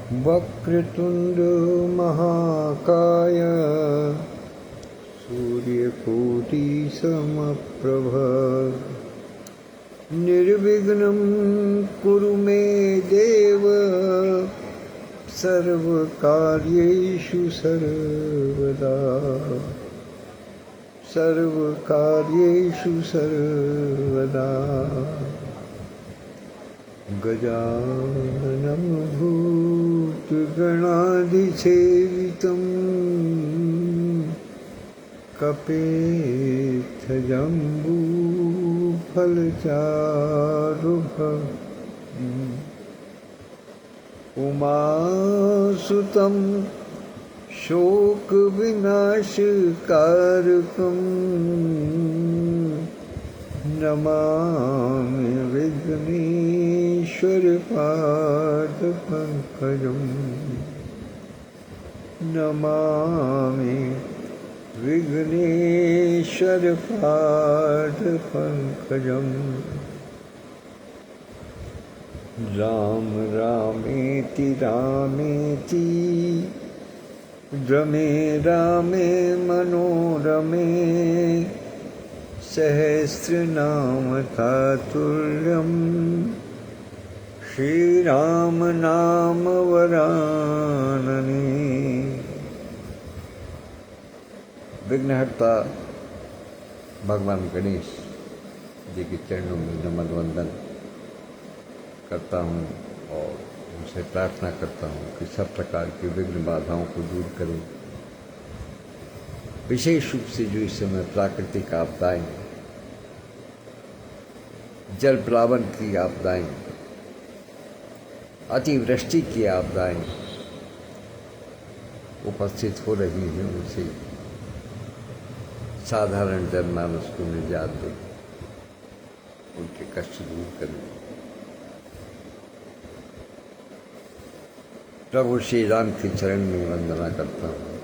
वक्रतुंड महाकाय सूर्यकोटि समप्रभ निर्विघ्नं कुरु मे देव सर्वकार्येषु सर्वदा गजाननं भूतगणाधिसेवितं कपित्थजम्बूफलचारुभक्षम् उमासुतं शोकविनाशकारकं नमामि विघ्नेश्वरपादपङ्कजं नमामि विघ्नेश्वरपादपङ्कजम् राम रामेति रामेति रमे रामे मनोरमे सहस्रनाम तत्तुल्यं श्रीराम नाम वरानने। विघ्नहर्ता भगवान गणेश जी के चरणों में नमन वंदन करता हूँ और उनसे प्रार्थना करता हूँ कि सब प्रकार की विघ्न बाधाओं को दूर करें। विशेष रूप से जो इस समय प्राकृतिक आपदाएं, जल प्लावन की आपदाएं, अतिवृष्टि की आपदाएं उपस्थित हो रही हैं, उनसे साधारण जनमानस को निजात दें, उनके कष्ट दूर करें। प्रभु श्री राम के चरण में वंदना करता हूँ।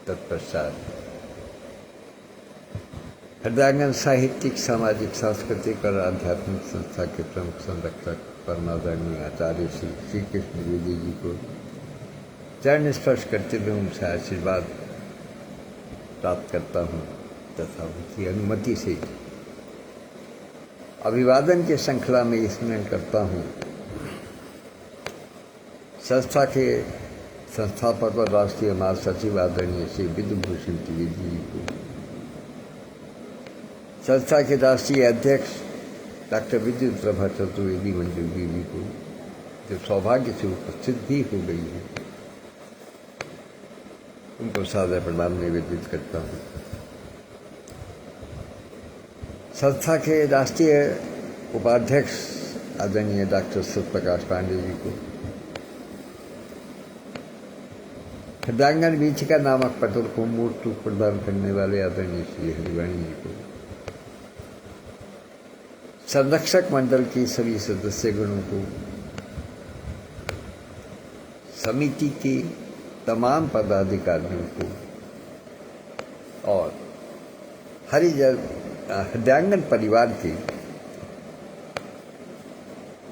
तत्पश्चात हृदयांगन साहित्यिक, सामाजिक, सांस्कृतिक और आध्यात्मिक संस्था के प्रमुख संरक्षक परमादरणीय आचार्य श्री कृष्ण द्विवेदी जी को चरण स्पर्श करते हुए उनसे आशीर्वाद प्राप्त करता हूँ तथा उनकी अनुमति से अभिवादन के श्रृंखला में स्मरण करता हूँ संस्था के संस्थापक और राष्ट्रीय महासचिव आदरणीय श्री विधुभूषण त्रिवेदी जी को, संस्था के राष्ट्रीय अध्यक्ष डॉक्टर विद्युत प्रभा चतुर्वेदी मंजू जी को, जो सौभाग्य से उपस्थित भी हो गई है, उनको सादर प्रणाम निवेदित करता हूँ। संस्था के राष्ट्रीय उपाध्यक्ष आदरणीय डॉक्टर सत्यप्रकाश पांडे जी को, हृदयांगन वीचिका नामक पटल को मूर्त रूप प्रदान करने वाले आदरणीय श्री हरिवाणी जी को, संरक्षक मंडल के सभी सदस्यगणों को, समिति के तमाम पदाधिकारियों को और हृदयांगन परिवार के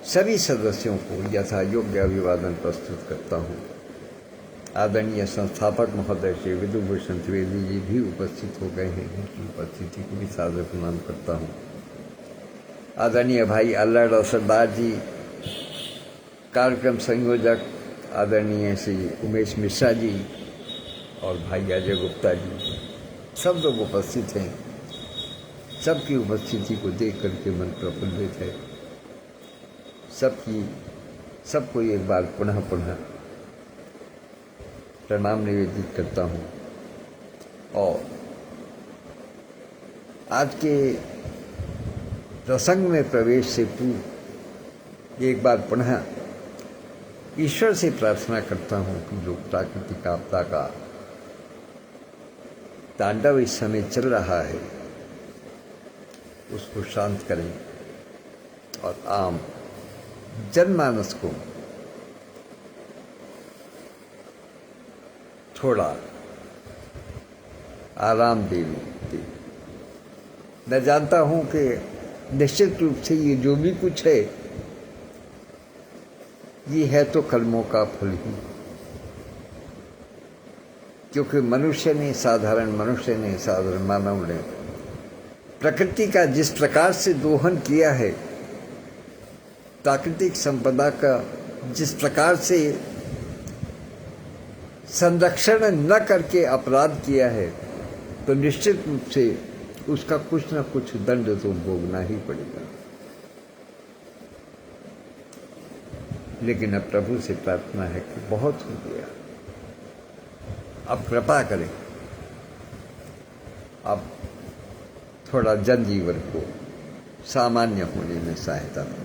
सभी सदस्यों को यथा योग्य अभिवादन प्रस्तुत करता हूँ। आदरणीय संस्थापक महोदय श्री विधुभूषण त्रिवेदी जी भी उपस्थित हो गए हैं, उनकी उपस्थिति को भी सादर प्रणाम करता हूँ। आदरणीय भाई अल्लड़ और सरदार जी, कार्यक्रम संयोजक आदरणीय श्री उमेश मिश्रा जी और भाई अजय गुप्ता जी, सब लोग उपस्थित हैं। सबकी उपस्थिति को देख करके मन प्रफुल्लित है। सबको एक बार पुनः प्रणाम निवेदित करता हूँ और आज के प्रसंग में प्रवेश से पूर्व एक बार पुनः ईश्वर से प्रार्थना करता हूँ कि जो प्राकृतिक आपदा का तांडव इस समय चल रहा है उसको शांत करें और आम जनमानस को थोड़ा आराम दे। मैं जानता हूँ कि निश्चित रूप से ये जो भी कुछ है ये है तो कर्मों का फल ही, क्योंकि मनुष्य ने, साधारण मनुष्य ने, साधारण मानव ने प्रकृति का जिस प्रकार से दोहन किया है, प्राकृतिक संपदा का जिस प्रकार से संरक्षण न करके अपराध किया है, तो निश्चित रूप से उसका कुछ न कुछ दंड तो भोगना ही पड़ेगा। लेकिन अब प्रभु से प्रार्थना है कि बहुत हो गया, अब कृपा करें, अब थोड़ा जनजीवन को सामान्य होने में सहायता करें।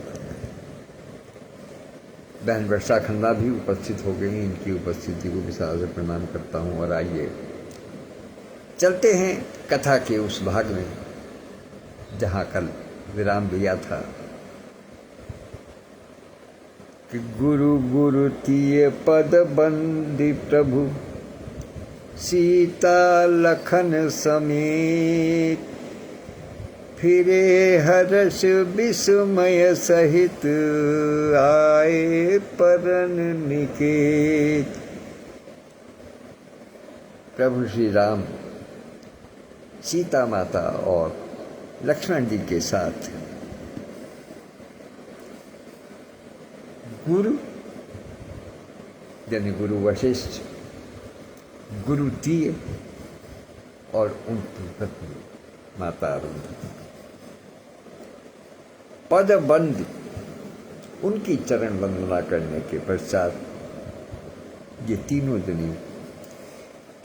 बहन वर्षा खन्ना भी उपस्थित हो गई, इनकी उपस्थिति को भी सादर प्रणाम करता हूँ। और आइए चलते हैं कथा के उस भाग में जहाँ कल विराम लिया था कि गुरु गुरु तिये पद बंदी प्रभु सीता लखन समेत, फिरे हर्ष विस्मय सहित आए परन निकेत। प्रभु श्री राम सीता माता और लक्ष्मण जी के साथ गुरु यानी गुरु वशिष्ठ, गुरु तीय और उनकी पत्नी माता अरुंधति पदबंद, उनकी चरण वंदना करने के पश्चात ये तीनों जने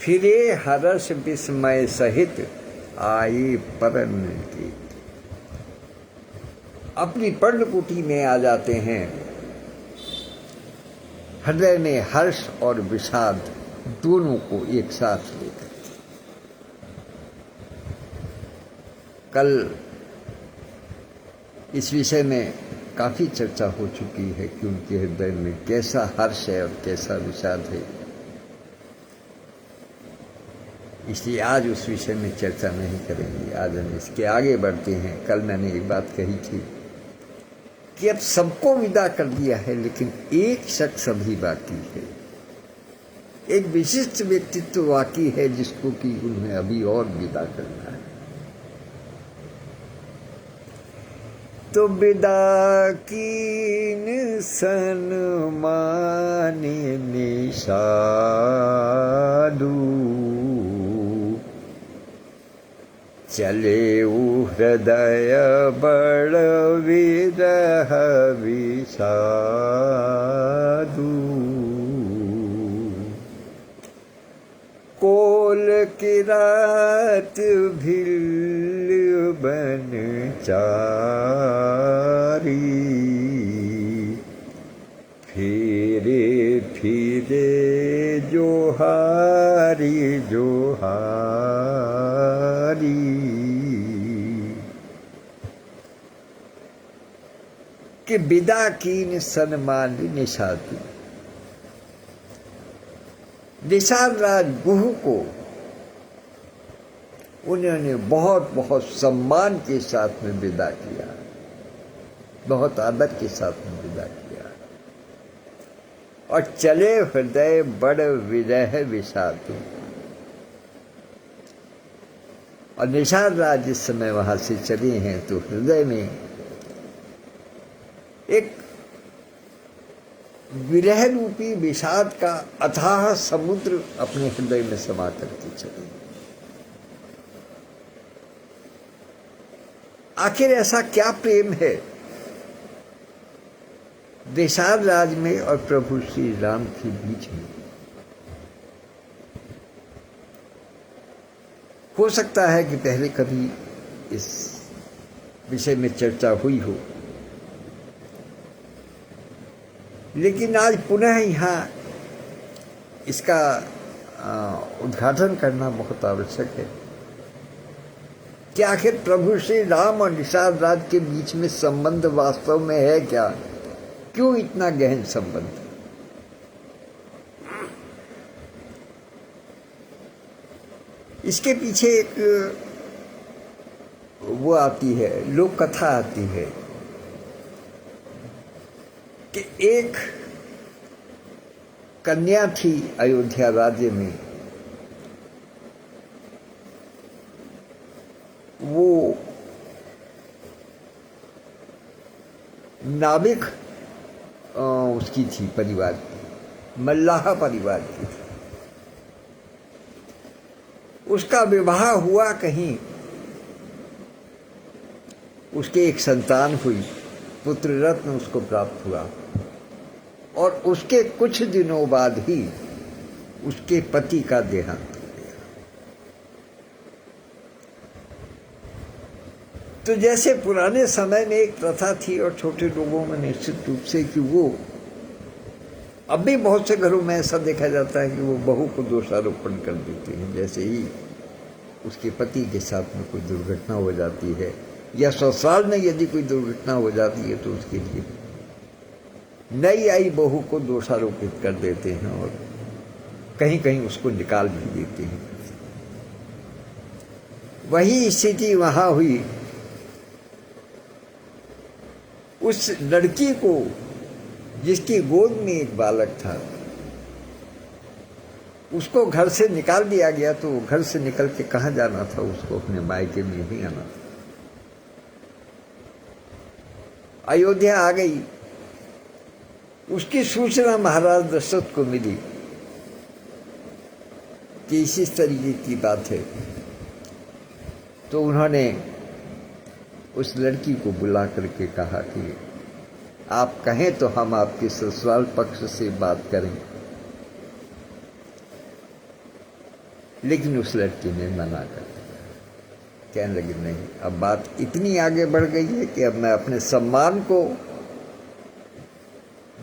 फिरे हर्ष विस्मय सहित आए परन के, अपनी पर्णकुटी में आ जाते हैं, हृदय में हर्ष और विषाद दोनों को एक साथ लेकर। कल इस विषय में काफी चर्चा हो चुकी है कि उनके हृदय में कैसा हर्ष है और कैसा विषाद है, इसलिए आज उस विषय में चर्चा नहीं करेंगे। आज हम इसके आगे बढ़ते हैं। कल मैंने एक बात कही थी कि अब सबको विदा कर दिया है, लेकिन एक शख्स अभी बाकी है, एक विशिष्ट व्यक्तित्व बाकी है जिसको कि उन्हें अभी और विदा करना है। तो विदा कीन सन्माने निषादु, चले हृदय बड़ विरह विषादु। कोल की रात भिल बन चारी, फिरे फिरे जोहारी जोहारी। कि विदा कीन सन्मान निषादु, निषाद राज गुहू को उन्होंने बहुत बहुत सम्मान के साथ में विदा किया, बहुत आदर के साथ में विदा किया। और चले हृदय बड़ विरह विषादु, और निषाद राज जिस समय वहां से चले हैं तो हृदय में एक विरह रूपी विषाद का अथाह समुद्र अपने हृदय में समा करके चले। आखिर ऐसा क्या प्रेम है निषाद राज में और प्रभु श्री राम के बीच में? हो सकता है कि पहले कभी इस विषय में चर्चा हुई हो, लेकिन आज पुनः यहाँ इसका उद्घाटन करना बहुत आवश्यक है कि आखिर प्रभु श्री राम और निषाद राज के बीच में संबंध वास्तव में है क्या? क्यों इतना गहन संबंध? इसके पीछे एक वो आती है, लोक कथा आती है कि एक कन्या थी अयोध्या राज्य में, वो नाविक उसकी थी, परिवार की, मल्लाह परिवार की थी। उसका विवाह हुआ कहीं, उसके एक संतान हुई, पुत्र रत्न उसको प्राप्त हुआ, और उसके कुछ दिनों बाद ही उसके पति का देहांत हो गया। तो जैसे पुराने समय में एक प्रथा थी और छोटे लोगों में निश्चित रूप से कि वो, अब भी बहुत से घरों में ऐसा देखा जाता है कि वो बहू को दोषारोपण कर देते हैं, जैसे ही उसके पति के साथ में कोई दुर्घटना हो जाती है या ससुराल में यदि कोई दुर्घटना हो जाती है तो उसके लिए नई आई बहू को दोषारोपित कर देते हैं और कहीं कहीं उसको निकाल भी देते हैं। वही स्थिति वहां हुई। उस लड़की को, जिसकी गोद में एक बालक था, उसको घर से निकाल दिया गया। तो घर से निकल के कहाँ जाना था? उसको अपने मायके में ही आना था। अयोध्या आ गई। उसकी सूचना महाराज दशरथ को मिली कि इसी तरीके की बात है। तो उन्होंने उस लड़की को बुला करके कहा कि आप कहें तो हम आपके ससुराल पक्ष से बात करें। लेकिन उस लड़की ने मना कर दिया, कहने लगी नहीं, अब बात इतनी आगे बढ़ गई है कि अब मैं अपने सम्मान को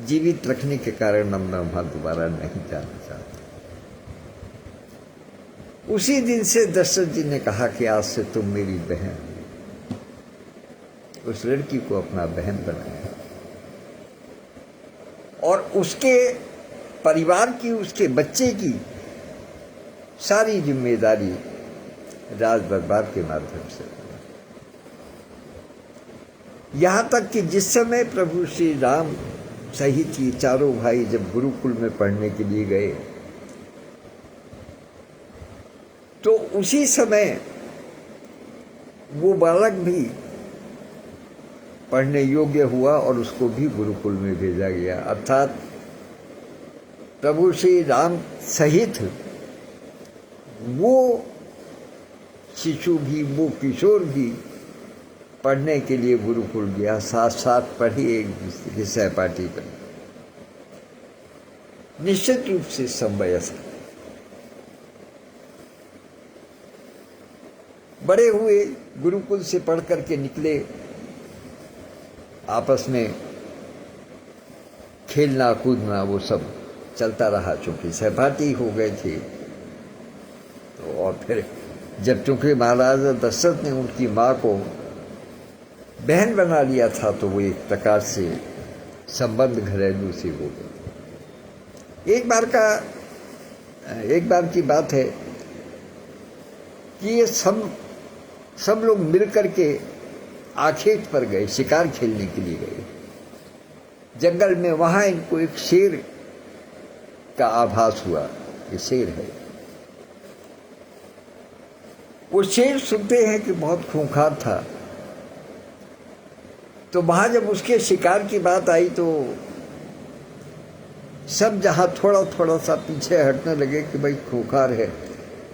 जीवित रखने के कारण अब मैं वहां दोबारा नहीं जाना चाहता। उसी दिन से दशरथ जी ने कहा कि आज से तुम मेरी बहन। उस लड़की को अपना बहन बनाया और उसके परिवार की, उसके बच्चे की सारी जिम्मेदारी राज दरबार के माध्यम से, यहां तक कि जिस समय प्रभु श्री राम सहित ये चारों भाई जब गुरुकुल में पढ़ने के लिए गए तो उसी समय वो बालक भी पढ़ने योग्य हुआ और उसको भी गुरुकुल में भेजा गया। अर्थात प्रभु श्री राम सहित वो शिशु भी, वो किशोर भी पढ़ने के लिए गुरुकुल गया, साथ साथ पढ़ी एक दूसरे के सहपाठी पर। निश्चित रूप से समवयस्क बड़े हुए, गुरुकुल से पढ़ करके निकले, आपस में खेलना कूदना वो सब चलता रहा। चूंकि सहपाठी हो गए थे तो, और फिर जब चूंकि महाराजा दशरथ ने उनकी माँ को बहन बना लिया था तो वो एक प्रकार से संबंध घरेलू से हो गए। एक बार की बात है कि ये सब लोग मिल करके आखेट पर गए, शिकार खेलने के लिए गए जंगल में। वहां इनको एक शेर का आभास हुआ कि शेर है। वो शेर सुनते हैं कि बहुत खूंखार था। तो वहां जब उसके शिकार की बात आई तो सब जहां थोड़ा थोड़ा सा पीछे हटने लगे कि भाई खूंखार है।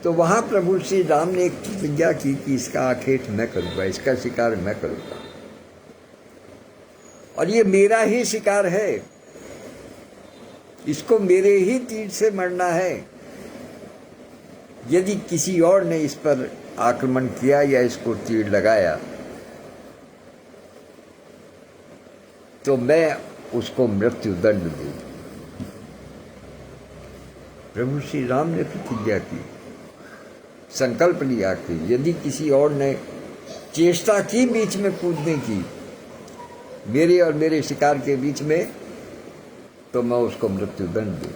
तो वहां प्रभु श्री राम ने एक प्रतिज्ञा की कि इसका आखेट मैं करूंगा, इसका शिकार मैं करूंगा, और ये मेरा ही शिकार है, इसको मेरे ही तीर से मरना है। यदि किसी और ने इस पर आक्रमण किया या इसको तीर लगाया तो मैं उसको मृत्यु दंड दूं। प्रभु श्री राम ने प्रतिज्ञा की, संकल्प लिया कि यदि किसी और ने चेष्टा की बीच में कूदने की, मेरे और मेरे शिकार के बीच में, तो मैं उसको मृत्यु दंड दूं।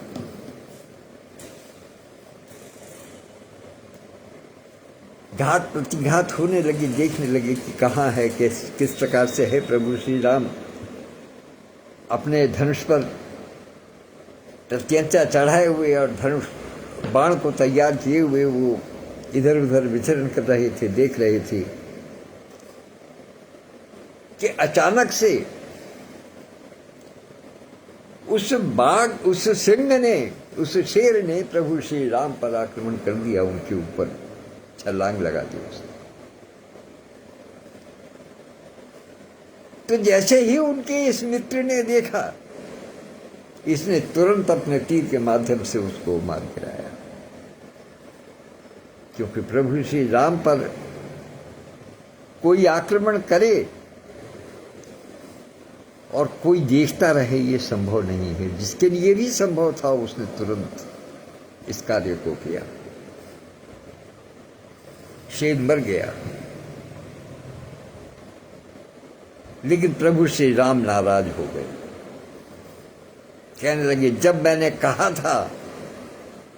घात प्रतिघात होने लगे, देखने लगे कि कहाँ है, किस प्रकार से है। प्रभु श्री राम अपने धनुष पर प्रत्यंचा चढ़ाए हुए और धनुष बाण को तैयार किए हुए वो इधर उधर विचरण कर रहे थे, देख रहे थे कि अचानक से उस बाघ, उस सिंह ने, उस शेर ने प्रभु श्री राम पर आक्रमण कर दिया, उनके ऊपर छलांग लगा दी उसने। तो जैसे ही उनके इस मित्र ने देखा, इसने तुरंत अपने तीर के माध्यम से उसको मार गिराया, क्योंकि प्रभु श्री राम पर कोई आक्रमण करे और कोई देखता रहे, ये संभव नहीं है। जिसके लिए भी संभव था उसने तुरंत इस कार्य को किया। शेर मर गया, लेकिन प्रभु श्री राम नाराज हो गए। कहने लगे, जब मैंने कहा था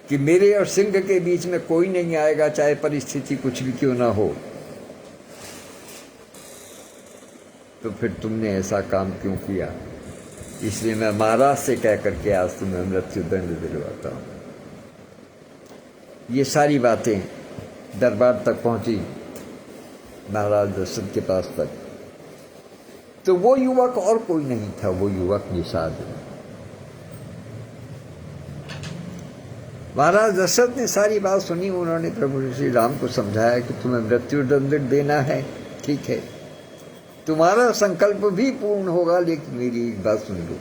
कि मेरे और सिंह के बीच में कोई नहीं आएगा, चाहे परिस्थिति कुछ भी क्यों ना हो, तो फिर तुमने ऐसा काम क्यों किया? इसलिए मैं महाराज से कह करके आज तुम्हें मृत्यु दंड दिलवाता हूं। ये सारी बातें दरबार तक पहुंची, महाराज दशरथ के पास तक। तो वो युवक और कोई नहीं था, वो युवक निषाद। महाराज दशरथ ने सारी बात सुनी। उन्होंने प्रभु श्री राम को समझाया कि तुम्हें मृत्यु दंड देना है, ठीक है, तुम्हारा संकल्प भी पूर्ण होगा, लेकिन मेरी एक बात सुन लो।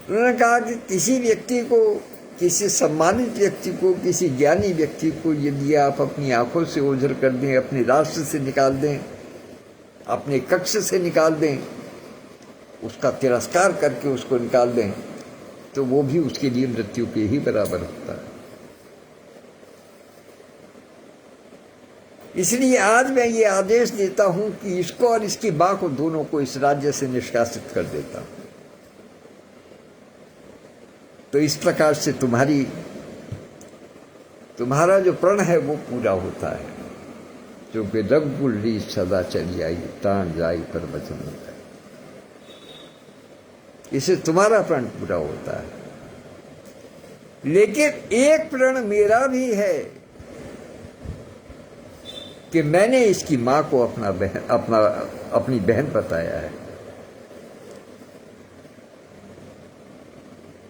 उन्होंने कहा कि किसी व्यक्ति को, किसी सम्मानित व्यक्ति को, किसी ज्ञानी व्यक्ति को यदि आप अपनी आंखों से ओझल कर दें, अपने राष्ट्र से निकाल दें, अपने कक्ष से निकाल दें, उसका तिरस्कार करके उसको निकाल दें, तो वो भी उसके लिए मृत्यु के ही बराबर होता है। इसलिए आज मैं ये आदेश देता हूं कि इसको और इसकी मां को, दोनों को इस राज्य से निष्कासित कर देता हूं। तो इस प्रकार से तुम्हारा जो प्रण है वो पूरा होता है, क्योंकि रघुकुल रीत सदा चली आई, प्राण जाई पर वचन न जाए। इससे तुम्हारा प्रण पूरा होता है। लेकिन एक प्रण मेरा भी है कि मैंने इसकी मां को अपनी बहन बताया है।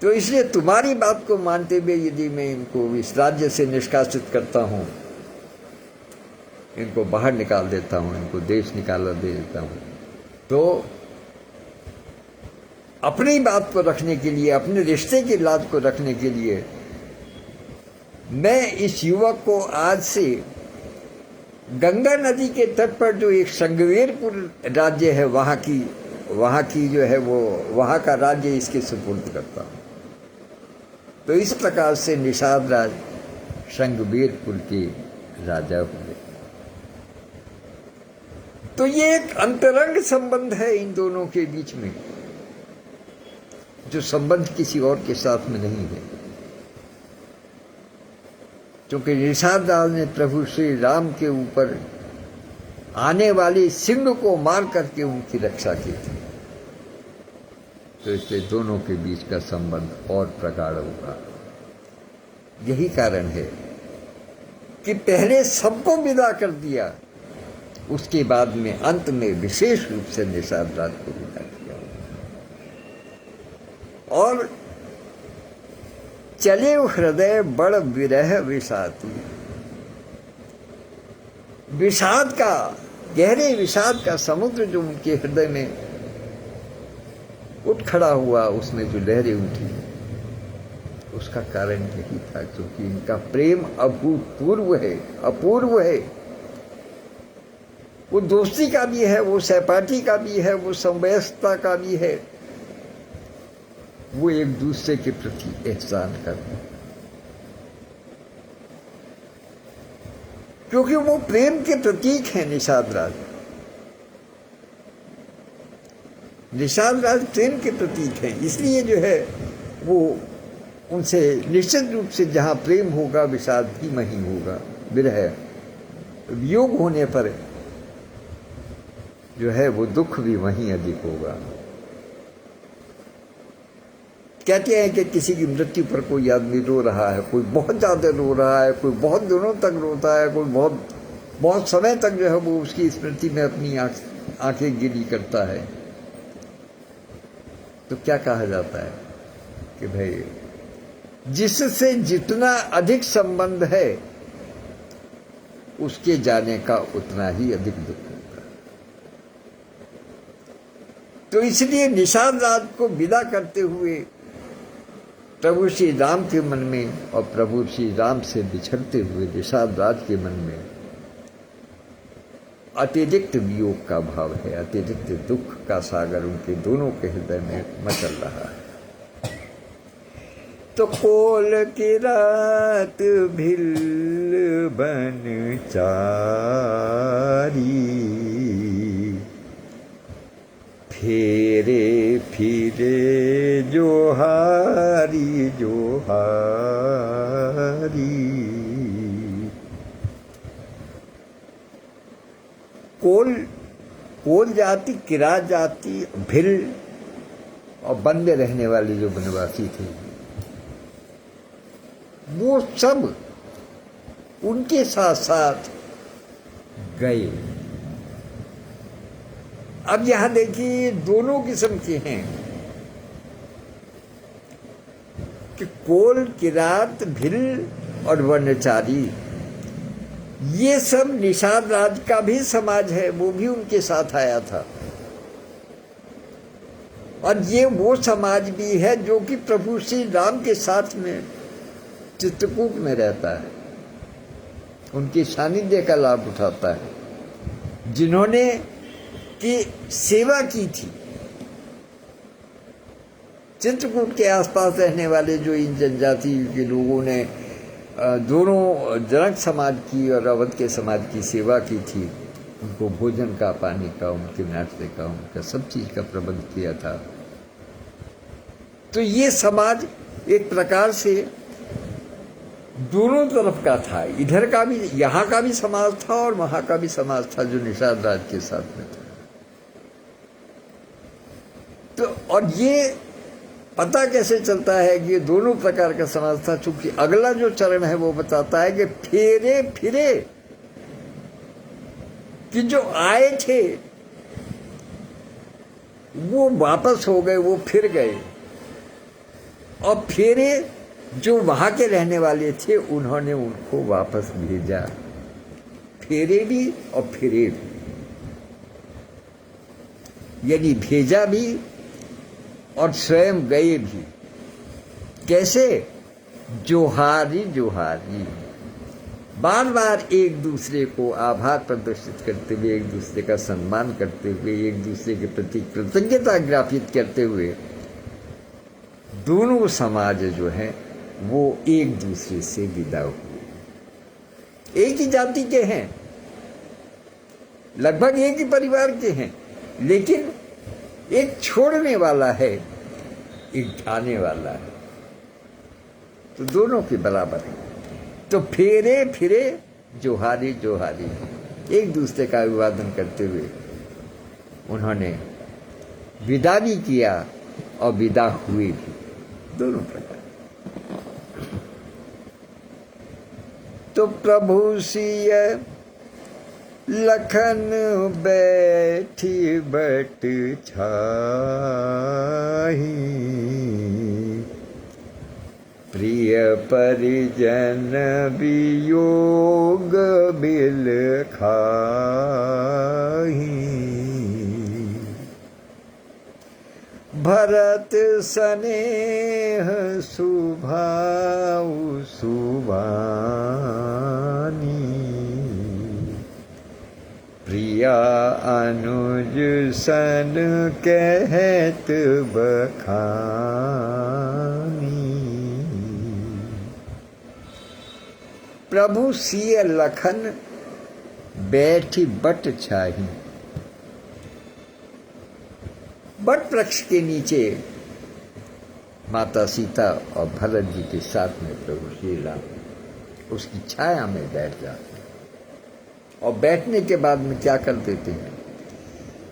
तो इसलिए तुम्हारी बात को मानते हुए यदि मैं इनको इस राज्य से निष्कासित करता हूं, इनको बाहर निकाल देता हूं, इनको देश निकाला दे देता हूं, तो अपनी बात को रखने के लिए, अपने रिश्ते की लाज को रखने के लिए मैं इस युवक को आज से गंगा नदी के तट पर जो एक संगवेरपुर राज्य है, वहां की जो है वो, वहां का राज्य इसके सुपुर्द करता हूं। तो इस प्रकार से निषाद राज संगवेरपुर के राजा हुए। तो ये एक अंतरंग संबंध है इन दोनों के बीच में, जो संबंध किसी और के साथ में नहीं है। क्योंकि निषाद राज ने प्रभु श्री राम के ऊपर आने वाले सिंह को मार करके उनकी रक्षा की थी। तो इसलिए दोनों के बीच का संबंध और प्रगाढ़ होगा। यही कारण है कि पहले सबको विदा कर दिया, उसके बाद में अंत में विशेष रूप से निषाद राज को विदा किया। और चले हृदय बड़ विरह विषातु, विषाद का, गहरे विषाद का समुद्र जो उनके हृदय में उठ खड़ा हुआ, उसमें जो लहरें उठी, उसका कारण यही था क्योंकि इनका प्रेम अभूतपूर्व है, अपूर्व है। वो दोस्ती का भी है, वो सहपाठी का भी है, वो समवयस्कता का भी है, वो एक दूसरे के प्रति एहसान करना, क्योंकि वो प्रेम के प्रतीक हैं। निषाद राज प्रेम के प्रतीक हैं। इसलिए जो है वो उनसे निश्चित रूप से जहां प्रेम होगा विषाद भी वहीं होगा। विरह, वियोग होने पर जो है वो दुख भी वहीं अधिक होगा। कहते हैं कि किसी की मृत्यु पर कोई आदमी रो रहा है, कोई बहुत ज़्यादा रो रहा है, कोई बहुत दिनों तक रोता है, कोई बहुत बहुत समय तक जो है वो उसकी स्मृति में अपनी आंखें गीली करता है। तो क्या कहा जाता है कि भाई जिससे जितना अधिक संबंध है उसके जाने का उतना ही अधिक दुख होगा। तो इसलिए निषाद राज को विदा करते हुए प्रभु श्री राम के मन में और प्रभु श्री राम से बिछड़ते हुए निषाद राज के मन में अतिरिक्त वियोग का भाव है, अतिरिक्त दुख का सागर उनके दोनों के हृदय में मचल रहा है। तो कोल की रात भिल बन चारी, फेरे फिरे जोहारी जोहारी। कोल जाति, किरात जाति, भिल और वन में रहने वाले जो वनवासी थे वो सब उनके साथ साथ गए। अब यहां देखिए दोनों किस्म के हैं कि कोल, किरात, भिल और वनचारी, ये सब निषाद राज का भी समाज है, वो भी उनके साथ आया था। और ये वो समाज भी है जो कि प्रभु श्री राम के साथ में चित्रकूट में रहता है, उनकी सानिध्य का लाभ उठाता है, जिन्होंने की सेवा की थी। चित्रकूट के आसपास रहने वाले जो इन जनजाति के लोगों ने दोनों जनक समाज की और अवध के समाज की सेवा की थी, उनको भोजन का, पानी का, उनके नाश्ते का, उनका सब चीज का प्रबंध किया था। तो ये समाज एक प्रकार से दोनों तरफ का था, इधर का भी, यहाँ का भी समाज था और वहां का भी समाज था जो निषाद राज के साथ में था। तो और ये पता कैसे चलता है कि ये दोनों प्रकार का समाज था, चूंकि अगला जो चरण है वो बताता है कि फेरे फिरे, कि जो आए थे वो वापस हो गए, वो फिर गए, और फेरे जो वहां के रहने वाले थे उन्होंने उनको वापस भेजा। फेरे भी और फिरे भी, यानी भेजा भी और स्वयं गए भी। कैसे? जोहारी जोहारी, बार बार एक दूसरे को आभार प्रदर्शित करते हुए, एक दूसरे का सम्मान करते हुए, एक दूसरे के प्रति कृतज्ञता ज्ञापित करते हुए दोनों समाज जो है वो एक दूसरे से विदा हुए। एक ही जाति के हैं, लगभग एक ही परिवार के हैं, लेकिन एक छोड़ने वाला है, एक ढाने वाला है, तो दोनों के बराबर है। तो फेरे फिरे जोहारी जोहारी, एक दूसरे का अभिवादन करते हुए उन्होंने विदा भी किया और विदा हुए भी, दोनों प्रकार। तो प्रभु सिय लखन बैठी बट छाही, प्रिय परिजन वियोग बिल खाही, भरत स्नेह सुभाउ सुबानी, प्रिया अनुज सन कहत बखानी। प्रभु सिय लखन बैठी बट छाही, बट वृक्ष के नीचे माता सीता और भरत जी के साथ में प्रभु श्री राम उसकी छाया में बैठ जाते हैं। और बैठने के बाद में क्या कर देते हैं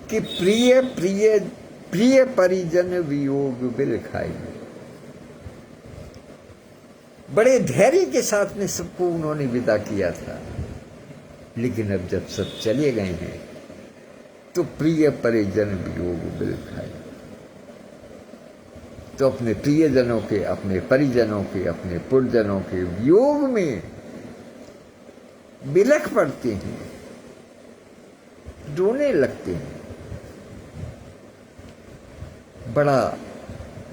कि प्रिय प्रिय प्रिय परिजन वियोग बिल खाई, बड़े धैर्य के साथ में सबको उन्होंने विदा किया था। लेकिन अब जब सब चले गए हैं तो प्रिय परिजन वियोग बिल खाए, तो अपने प्रियजनों के, अपने परिजनों के, अपने पुरजनों के वियोग में बिलख पड़ते हैं, रोने लगते हैं, बड़ा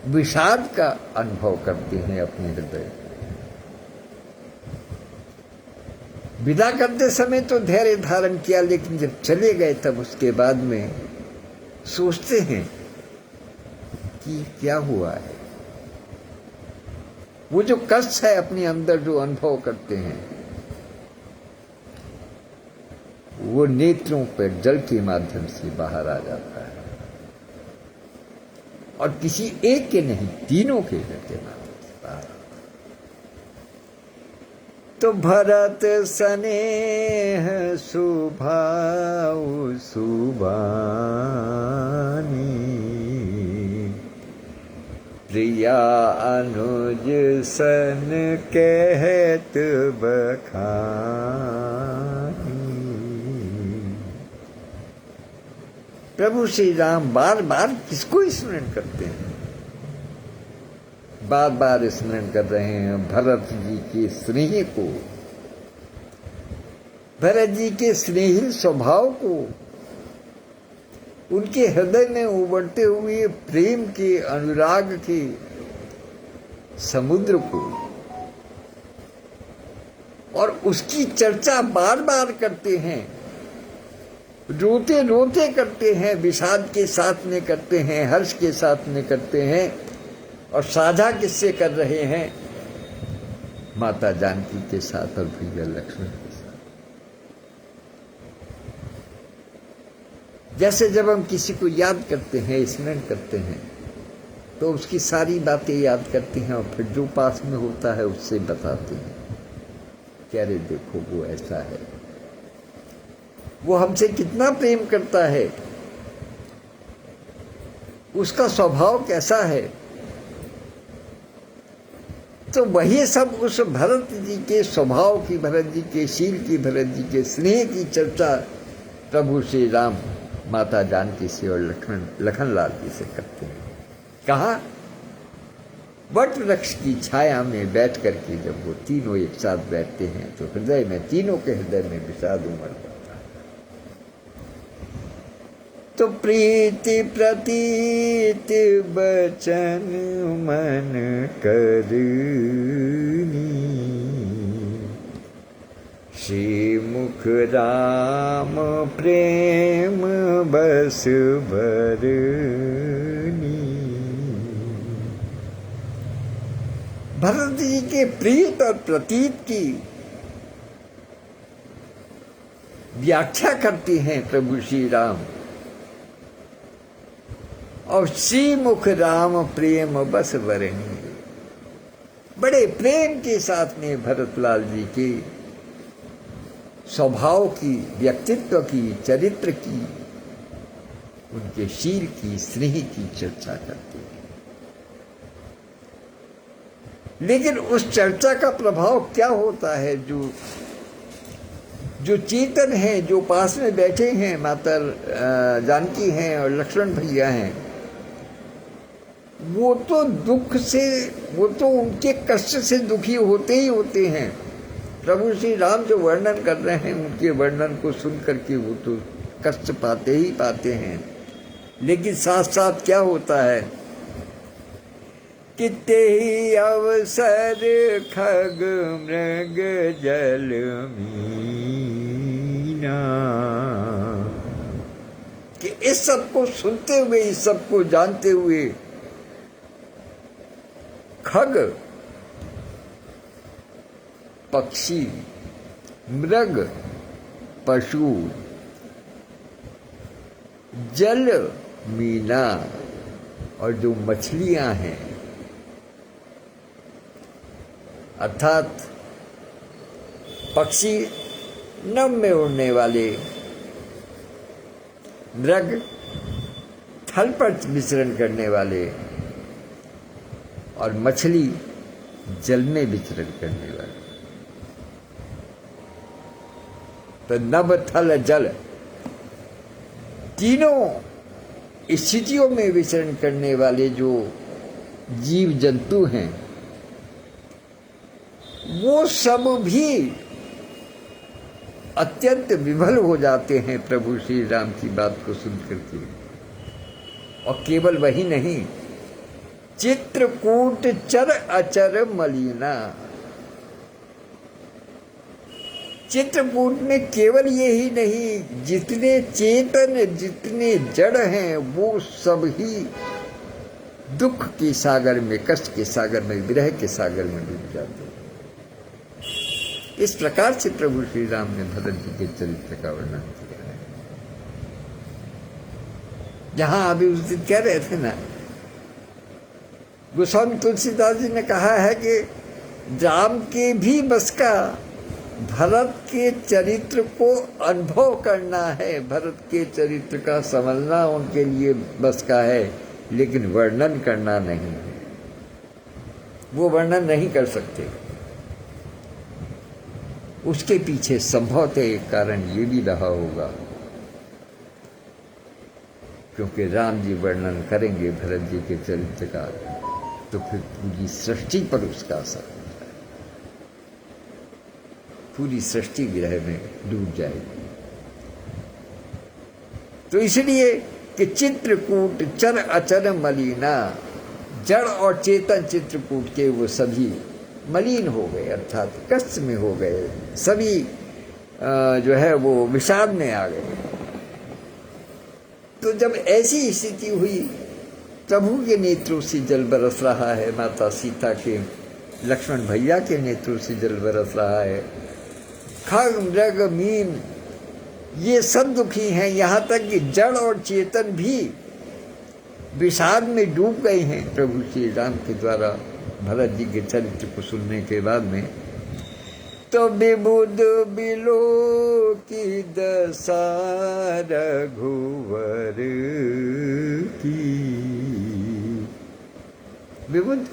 विषाद का अनुभव करते हैं अपने हृदय। विदा करते समय तो धैर्य धारण किया, लेकिन जब चले गए तब उसके बाद में सोचते हैं कि क्या हुआ है। वो जो कष्ट है अपने अंदर जो अनुभव करते हैं, वो नेत्रों पर जल के माध्यम से बाहर आ जाता है, और किसी एक के नहीं, तीनों के जल के माध्यम से बाहर। तो भरत स्नेह सुभाव सुबानी, प्रिया अनुज सन कहत बखानी। प्रभु श्री राम बार बार किसको स्मरण करते हैं? बार बार स्मरण कर रहे हैं भरत जी के स्नेह को, भरत जी के स्नेहिल स्वभाव को, उनके हृदय में उबलते हुए प्रेम के, अनुराग के समुद्र को, और उसकी चर्चा बार बार करते हैं, रोते रोते करते हैं, विषाद के साथ में करते हैं, हर्ष के साथ में करते हैं, और साझा किससे कर रहे हैं? माता जानकी के साथ और भैया लक्ष्मण के साथ। जैसे जब हम किसी को याद करते हैं, स्मरण करते हैं, तो उसकी सारी बातें याद करते हैं, और फिर जो पास में होता है उससे बताते हैं कि अरे देखो वो ऐसा है, वो हमसे कितना प्रेम करता है, उसका स्वभाव कैसा है। तो वही सब उस भरत जी के स्वभाव की, भरत जी के शील की, भरत जी के स्नेह की चर्चा प्रभु श्री राम माता जानकी से और लखनलाल जी से करते हैं। कहाँ? वट वृक्ष की छाया में बैठ करके जब वो तीनों एक साथ बैठते हैं तो हृदय में, तीनों के हृदय में विषाद उमड़ पड़ता है। तो प्रीति प्रतीत बचन मन करनी, श्री मुख राम प्रेम बस भरनी। भरत जी के प्रीत और प्रतीत की व्याख्या करते हैं प्रभु श्री राम, और श्री मुख राम प्रेम बस वरणी। बड़े प्रेम के साथ में भरतलाल जी के स्वभाव की, व्यक्तित्व की, चरित्र की, उनके शील की, स्नेह की चर्चा करते हैं। लेकिन उस चर्चा का प्रभाव क्या होता है? जो चेतन है, जो पास में बैठे हैं, माता जानकी हैं और लक्ष्मण भैया हैं, वो तो दुख से, वो तो उनके कष्ट से दुखी होते ही होते हैं। प्रभु श्री राम जो वर्णन कर रहे हैं, उनके वर्णन को सुन करके वो तो कष्ट पाते ही पाते हैं। लेकिन साथ साथ क्या होता है? किते ही अवसर खग मृग जल मीना, कि इस सब को सुनते हुए, इस सब को जानते हुए, खग पक्षी, मृग पशु, जल मीना, और जो मछलियां हैं, अर्थात पक्षी नभ में उड़ने वाले, मृग थल पर विचरण करने वाले, और मछली जल में विचरण करने वाले। तो नभ थल जल तीनों स्थितियों में विचरण करने वाले जो जीव जंतु हैं, वो सब भी अत्यंत विभल हो जाते हैं प्रभु श्री राम की बात को सुन करके। और केवल वही नहीं, चित्रकूट चर अचर मलिना, चित्रकूट में केवल यही नहीं, जितने चेतन जितने जड़ हैं वो सब ही दुख के सागर में, कष्ट के सागर में, विरह के सागर में डूब जाते हैं। इस प्रकार से प्रभु श्री राम ने भरत जी के चरित्र का वर्णन किया है। जहां अभी उस दिन कह रहे थे ना, गोस्वामी तुलसीदास जी ने कहा है कि राम के भी बस का भरत के चरित्र को अनुभव करना है, भरत के चरित्र का समझना उनके लिए बस का है, लेकिन वर्णन करना नहीं है। वो वर्णन नहीं कर सकते। उसके पीछे संभवतः एक कारण ये भी रहा होगा, क्योंकि राम जी वर्णन करेंगे भरत जी के चरित्र का, तो फिर पूरी सृष्टि पर उसका असर होता है, पूरी सृष्टि विरह में डूब जाएगी। तो इसलिए कि चित्रकूट चर अचर मलिना, जड़ और चेतन चित्रकूट के वो सभी मलिन हो गए, अर्थात कष्ट में हो गए, सभी जो है वो विषाद में आ गए। तो जब ऐसी स्थिति हुई, प्रभु के नेत्रों से जल बरस रहा है, माता सीता के, लक्ष्मण भैया के नेत्रों से जल बरस रहा है, खग मृग मीन ये सब दुखी हैं, यहाँ तक कि जड़ और चेतन भी विषाद में डूब गए हैं प्रभु श्री राम के द्वारा भरत जी के चरित्र को सुनने के बाद में। तो विबुध बिलो की दशा रघुवर की, विबुध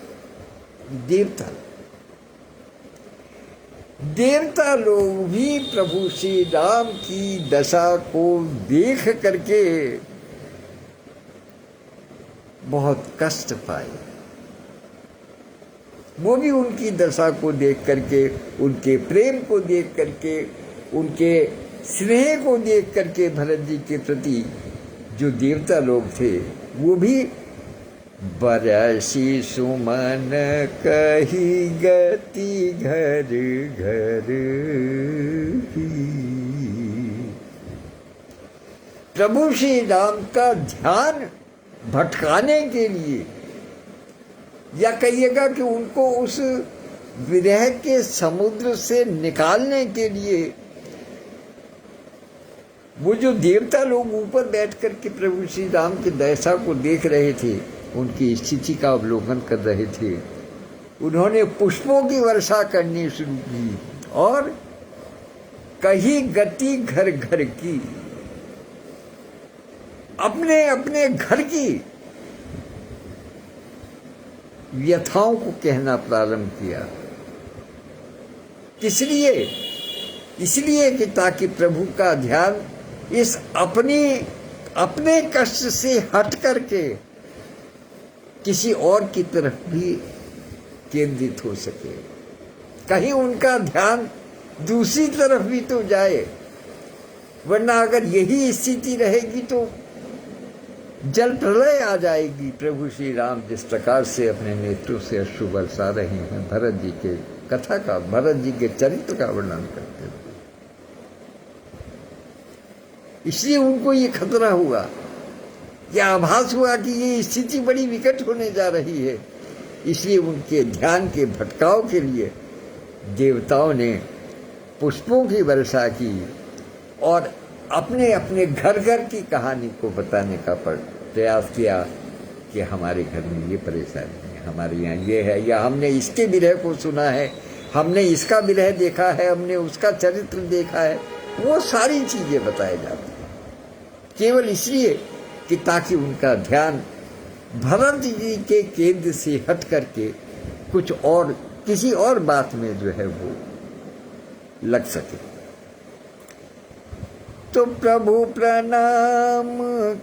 देवता लोग भी प्रभु श्री राम की दशा को देख करके बहुत कष्ट पाए। वो भी उनकी दशा को देख करके, उनके प्रेम को देख करके, उनके स्नेह को देख करके भरत जी के प्रति जो देवता लोग थे, वो भी बरसी सुमन कही गति घर घर की। प्रभु श्री राम का ध्यान भटकाने के लिए, या कहिएगा कि उनको उस विरह के समुद्र से निकालने के लिए, वो जो देवता लोग ऊपर बैठ कर के प्रभु श्री राम की दशा को देख रहे थे, उनकी स्थिति का अवलोकन कर रहे थे, उन्होंने पुष्पों की वर्षा करनी शुरू की और कही गति घर घर की, अपने अपने घर की व्यथाओं को कहना प्रारंभ किया। किस लिए? इसलिए कि ताकि प्रभु का ध्यान इस अपने कष्ट से हट करके किसी और की तरफ भी केंद्रित हो सके, कहीं उनका ध्यान दूसरी तरफ भी तो जाए। वरना अगर यही स्थिति रहेगी तो जल प्रलय आ जाएगी। प्रभु श्री राम जिस प्रकार से अपने नेत्रों से अश्रु बरसा रहे हैं, भरत जी के कथा का, भरत जी के चरित्र का वर्णन करते हुए, इसलिए उनको ये खतरा हुआ, यह आभास हुआ कि ये स्थिति बड़ी विकट होने जा रही है। इसलिए उनके ध्यान के भटकाव के लिए देवताओं ने पुष्पों की वर्षा की और अपने अपने घर घर की कहानी को बताने का प्रयास किया कि हमारे घर में ये परेशानी है, हमारे यहाँ ये है, या हमने इसके विरह को सुना है, हमने इसका विरह देखा है, हमने उसका चरित्र देखा है। वो सारी चीज़ें बताई जाती हैं केवल इसलिए कि ताकि उनका ध्यान भरत जी के केंद्र से हट करके कुछ और किसी और बात में जो है वो लग सके। तो प्रभु प्रणाम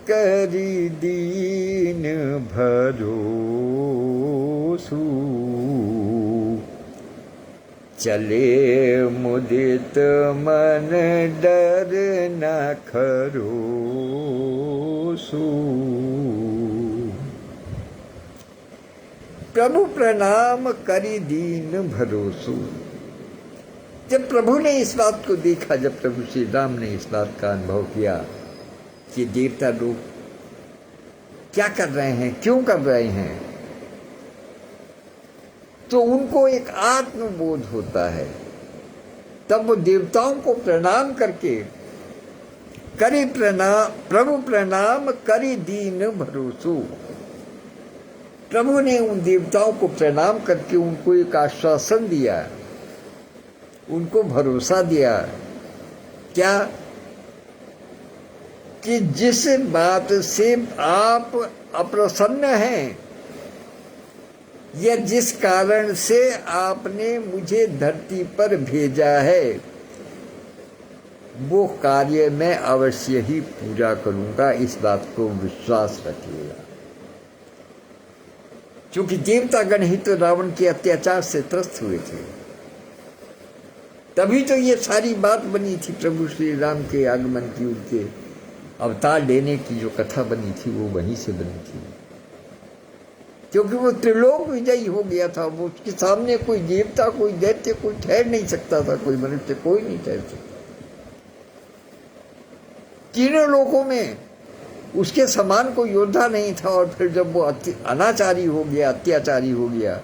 करी दीन भरोसु, चले मुदित मन डर न खरोसु। प्रभु प्रणाम करी दीन भरोसु। जब प्रभु ने इस बात को देखा, जब प्रभु श्री राम ने इस बात का अनुभव किया कि देवता लोग क्या कर रहे हैं, क्यों कर रहे हैं, तो उनको एक आत्मबोध होता है। तब वो देवताओं को प्रणाम करके करी प्रणाम, प्रभु प्रणाम करी दीन भरोसु। प्रभु ने उन देवताओं को प्रणाम करके उनको एक आश्वासन दिया, उनको भरोसा दिया। क्या? कि जिस बात से आप अप्रसन्न हैं या जिस कारण से आपने मुझे धरती पर भेजा है, वो कार्य मैं अवश्य ही पूरा करूंगा, इस बात को विश्वास रखिएगा। क्योंकि देवतागण ही तो रावण के अत्याचार से त्रस्त हुए थे, तभी तो ये सारी बात बनी थी। प्रभु श्री राम के आगमन की, उनके अवतार लेने की जो कथा बनी थी वो वहीं से बनी थी। क्योंकि वो त्रिलोक विजयी हो गया था, वो उसके सामने कोई देवता, कोई दैत्य, कोई ठहर नहीं सकता था, कोई मनुष्य, कोई नहीं ठहर सकता। तीनों लोकों में उसके समान कोई योद्धा नहीं था। और फिर जब वो अनाचारी हो गया, अत्याचारी हो गया,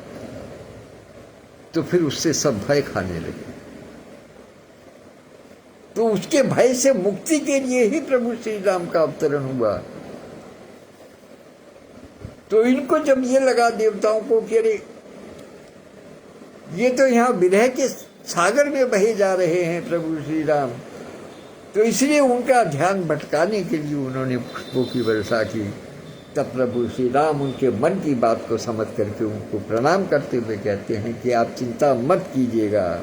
तो फिर उससे सब भय खाने लगे। तो उसके भय से मुक्ति के लिए ही प्रभु श्री राम का अवतरण हुआ। तो इनको जब ये लगा देवताओं को कि अरे ये तो यहाँ विरह के सागर में बहे जा रहे हैं प्रभु श्री राम, तो इसलिए उनका ध्यान भटकाने के लिए उन्होंने पुष्पों की वर्षा की। तब प्रभु श्री राम उनके मन की बात को समझ करके उनको प्रणाम करते हुए कहते हैं कि आप चिंता मत कीजिएगा।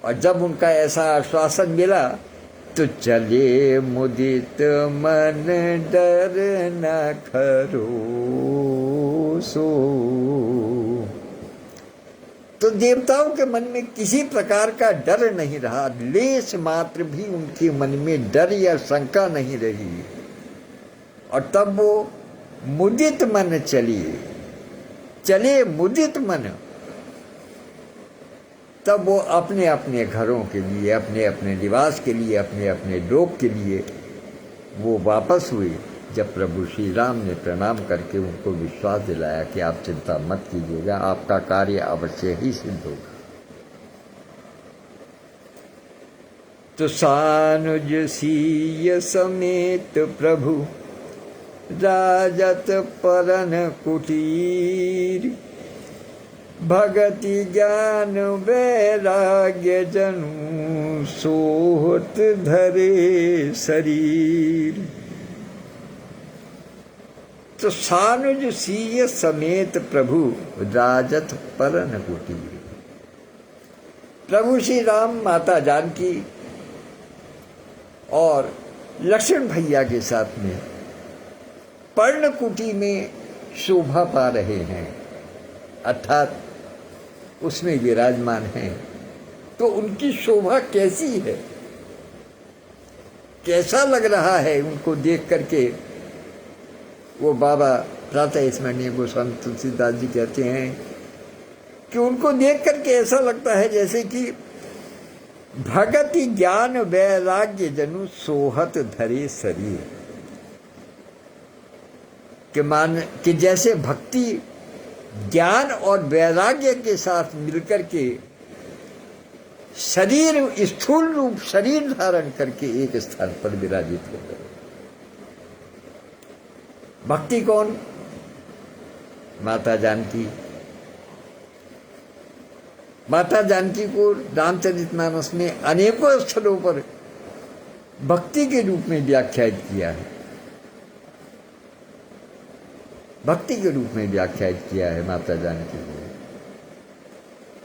और जब उनका ऐसा आश्वासन मिला तो चले मुदित मन डर न खरोसो। तो देवताओं के मन में किसी प्रकार का डर नहीं रहा, लेश मात्र भी उनके मन में डर या शंका नहीं रही। और तब वो मुदित मन चले मुदित मन। तब वो अपने अपने घरों के लिए, अपने अपने निवास के लिए, अपने अपने लोक के लिए वो वापस हुए। जब प्रभु श्री राम ने प्रणाम करके उनको विश्वास दिलाया कि आप चिंता मत कीजिएगा, आपका कार्य अवश्य ही सिद्ध होगा। तो सानुज सीय समेत प्रभु राजत परन कुटीर, भगति ज्ञान वैराग्य जनु सोहत धरे शरीर। तो सानुज सीय समेत प्रभु राजत परन कुटीर। प्रभु श्री राम माता जानकी और लक्ष्मण भैया के साथ में पर्णकुटी में शोभा पा रहे हैं, अर्थात उसमें विराजमान हैं। तो उनकी शोभा कैसी है, कैसा लग रहा है उनको देख करके? वो बाबा प्रातः स्मरणीय गोस्वामी तुलसीदास जी कहते हैं कि उनको देख करके ऐसा लगता है जैसे कि भगति ज्ञान वैराग्य जनु सोहत धरे शरीर। कि जैसे भक्ति ज्ञान और वैराग्य के साथ मिलकर के शरीर, स्थूल रूप शरीर धारण करके एक स्थान पर विराजित हो गए। भक्ति कौन? माता जानकी। माता जानकी को रामचरितमानस में अनेकों स्थलों पर भक्ति के रूप में व्याख्यायित किया है, भक्ति के रूप में व्याख्यायित किया है माता जानकी को।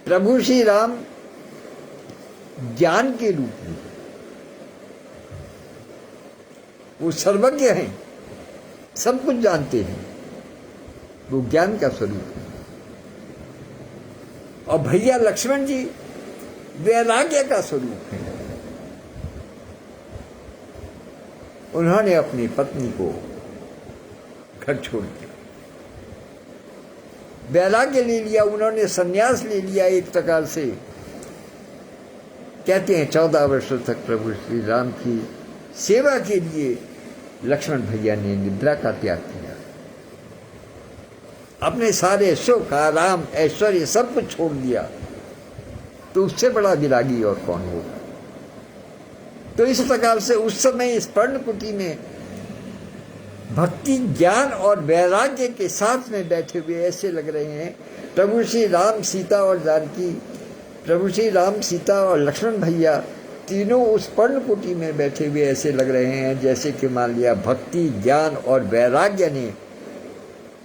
प्रभु श्री राम ज्ञान के रूप में, वो सर्वज्ञ हैं, सब कुछ जानते हैं, वो ज्ञान का स्वरूप है। और भैया लक्ष्मण जी वैराग्य का स्वरूप है। उन्होंने अपनी पत्नी को घर छोड़ दिया, वैराग्य ले लिया, उन्होंने संन्यास ले लिया एक प्रकार से। कहते हैं 14 वर्षों तक प्रभु श्री राम की सेवा के लिए लक्ष्मण भैया ने निद्रा का त्याग किया, अपने सारे सुख आराम ऐश्वर्य सब कुछ छोड़ दिया। तो उससे बड़ा विरागी और कौन होगा। तो इस प्रकार से उस समय इस पर्णकुटी में भक्ति ज्ञान और वैराग्य के साथ में बैठे हुए ऐसे लग रहे हैं प्रभु श्री राम सीता और जानकी, प्रभु श्री राम सीता और लक्ष्मण भैया तीनों उस पर्णकुटी में बैठे हुए ऐसे लग रहे हैं जैसे कि मान लिया भक्ति ज्ञान और वैराग्य ने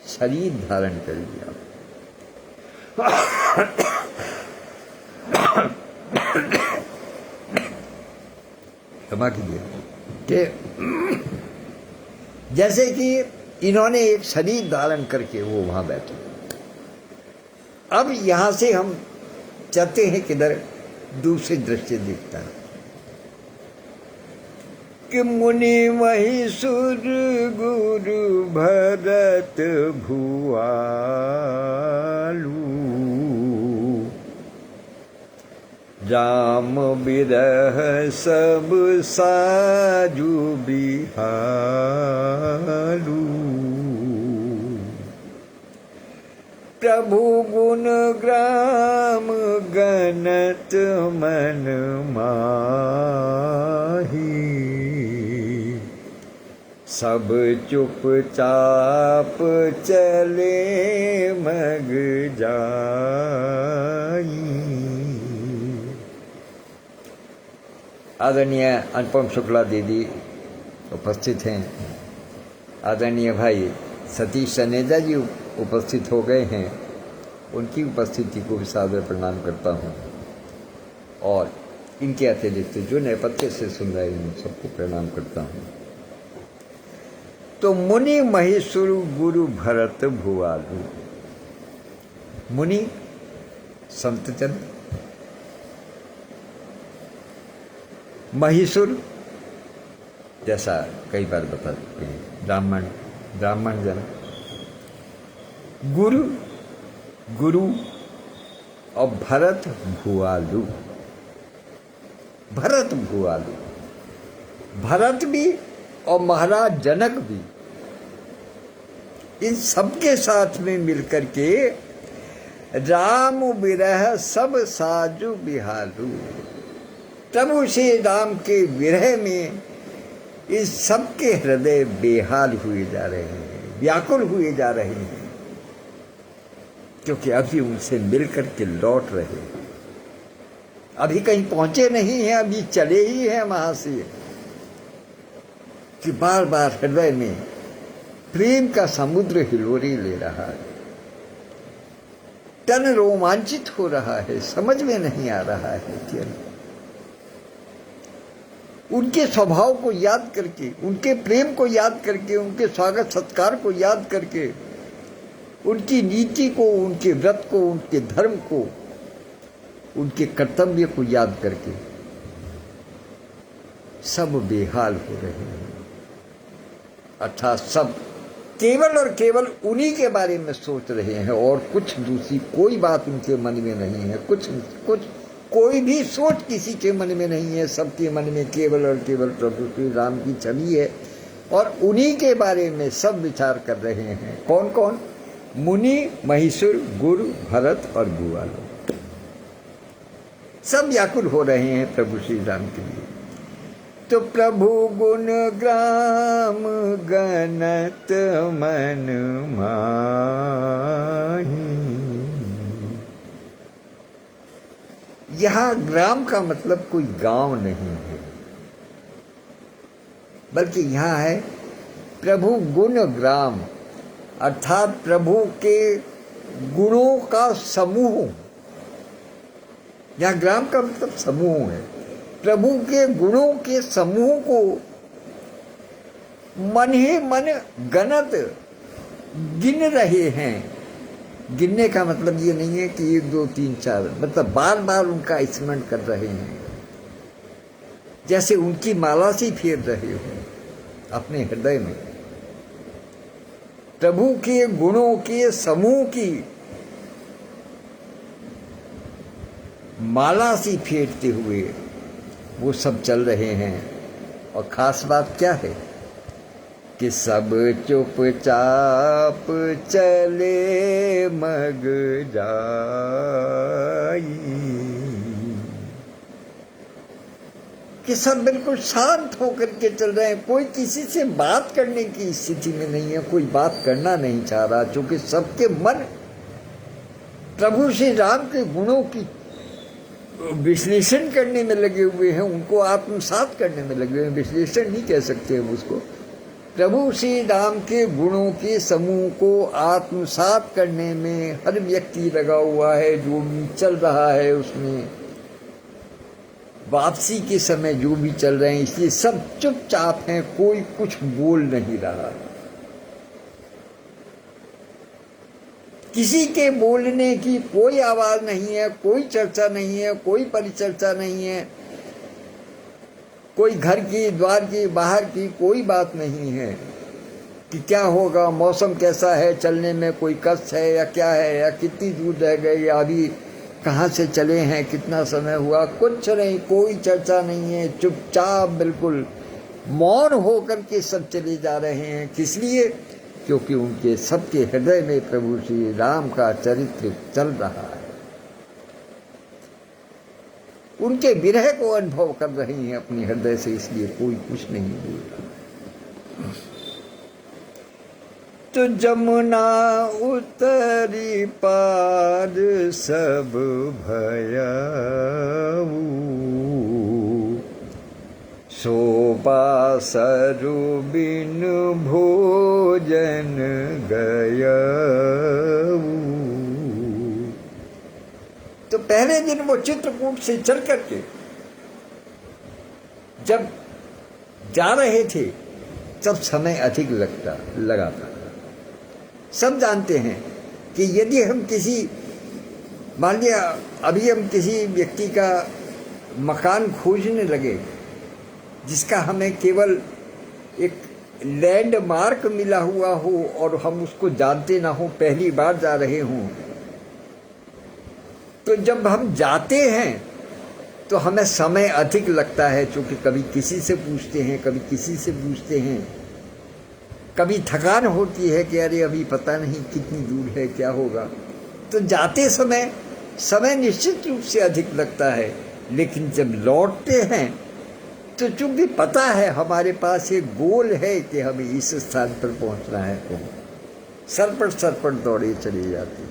शरीर धारण कर लिया। क्षमा कीजिए कि जैसे कि इन्होंने एक शरीर धारण करके वो वहां बैठे। अब यहां से हम चाहते हैं किधर दूसरे दृश्य देखता है कि मुनि महिषुर गुरु भरत भुआलू राम बिरह सब साजु बिहालू प्रभु गुण ग्राम गणत मन माही सब चुपचाप चले मग जाई। आदरणीय अनुपम शुक्ला दीदी उपस्थित हैं, आदरणीय भाई सतीश सनेजा जी उपस्थित हो गए हैं, उनकी उपस्थिति को भी सादर प्रणाम करता हूँ और इनके अतिरिक्त जो नेपथ्य से सुन रहे हैं उन सबको प्रणाम करता हूँ। तो मुनि महिषुर गुरु भरत भुआलू, मुनि संत जन, महिषुर जैसा कई बार बता चुके हैं ब्राह्मण जन, गुरु गुरु और भरत भुआलू, भरत भुआलू, भरत भी और महाराज जनक भी, इन सबके साथ में मिलकर के राम विरह सब साजु बिहालू, प्रभु श्री राम के विरह में इस सबके हृदय बेहाल हुए जा रहे हैं, व्याकुल हुए जा रहे हैं, क्योंकि अभी उनसे मिलकर के लौट रहे हैं, अभी कहीं पहुंचे नहीं हैं, अभी चले ही हैं वहां से, कि बार बार हृदय में प्रेम का समुद्र हिलोरे ले रहा है, तन रोमांचित हो रहा है, समझ में नहीं आ रहा है कि उनके स्वभाव को याद करके, उनके प्रेम को याद करके, उनके स्वागत सत्कार को याद करके, उनकी नीति को, उनके व्रत को, उनके धर्म को, उनके कर्तव्य को याद करके सब बेहाल हो रहे हैं। अर्थात सब केवल और केवल उन्हीं के बारे में सोच रहे हैं और कुछ दूसरी कोई बात उनके मन में नहीं है, कुछ कोई भी सोच किसी के मन में नहीं है, सबके मन में केवल और केवल प्रभु श्री राम की छवि है और उन्हीं के बारे में सब विचार कर रहे हैं। कौन कौन? मुनि महिषुर गुरु भरत और भुआलू, सब व्याकुल हो रहे हैं प्रभु श्री राम के लिए। तो प्रभु गुण ग्राम गणत मन माही, यहां ग्राम का मतलब कोई गांव नहीं है, बल्कि यहां है प्रभु गुण ग्राम, अर्थात प्रभु के गुणों का समूह, यहाँ ग्राम का मतलब समूह है। प्रभु के गुणों के समूह को मन ही मन गणत गिन रहे हैं। गिनने का मतलब ये नहीं है कि 1 2 3 4, मतलब बार बार उनका स्मरण कर रहे हैं, जैसे उनकी माला से फेर रहे हो अपने हृदय में। प्रभु के गुणों के समूह की माला सी फेरते हुए वो सब चल रहे हैं। और खास बात क्या है कि सब चुपचाप चले मग जाई, कि सब बिल्कुल शांत होकर के चल रहे हैं। कोई किसी से बात करने की स्थिति में नहीं है, कोई बात करना नहीं चाह रहा, क्योंकि सबके मन प्रभु श्री राम के गुणों की विश्लेषण करने में लगे हुए हैं, उनको आत्मसात करने में लगे हुए हैं। विश्लेषण नहीं कह सकते हम उसको। प्रभु श्री राम के गुणों के समूह को आत्मसात करने में हर व्यक्ति लगा हुआ है, जो भी चल रहा है उसमें वापसी के समय जो भी चल रहे हैं, इसलिए सब चुपचाप हैं, कोई कुछ बोल नहीं रहा। किसी के बोलने की कोई आवाज नहीं है, कोई चर्चा नहीं है, कोई परिचर्चा नहीं है, कोई घर की, द्वार की, बाहर की कोई बात नहीं है कि क्या होगा, मौसम कैसा है, चलने में कोई कष्ट है या क्या है, या कितनी दूर रह गए, या अभी कहाँ से चले हैं, कितना समय हुआ, कुछ नहीं, कोई चर्चा नहीं है। चुपचाप बिल्कुल मौन होकर के सब चले जा रहे हैं। किस लिए? क्योंकि उनके सबके हृदय में प्रभु श्री राम का चरित्र चल रहा है, उनके विरह को अनुभव कर रही हैं अपने हृदय से, इसलिए कोई कुछ नहीं बोल रहा। तो जमुना उतरी पार सब भयाऊ, शोभा सरु बिन भोजन गयाऊ। तो पहले दिन वो चित्रकूट से चल करके जब जा रहे थे तब समय अधिक लगा था। सब जानते हैं कि यदि हम किसी, मान लिया अभी हम किसी व्यक्ति का मकान खोजने लगे जिसका हमें केवल एक लैंडमार्क मिला हुआ हो और हम उसको जानते ना हो, पहली बार जा रहे हों, तो जब हम जाते हैं तो हमें समय अधिक लगता है, क्योंकि कभी किसी से पूछते हैं, कभी किसी से पूछते हैं, कभी थकान होती है कि अरे अभी पता नहीं कितनी दूर है, क्या होगा। तो जाते समय निश्चित रूप से अधिक लगता है, लेकिन जब लौटते हैं तो चूंकि पता है हमारे पास एक गोल है कि हमें इस स्थान पर पहुंचना है, तो सरपट दौड़े चले जाते,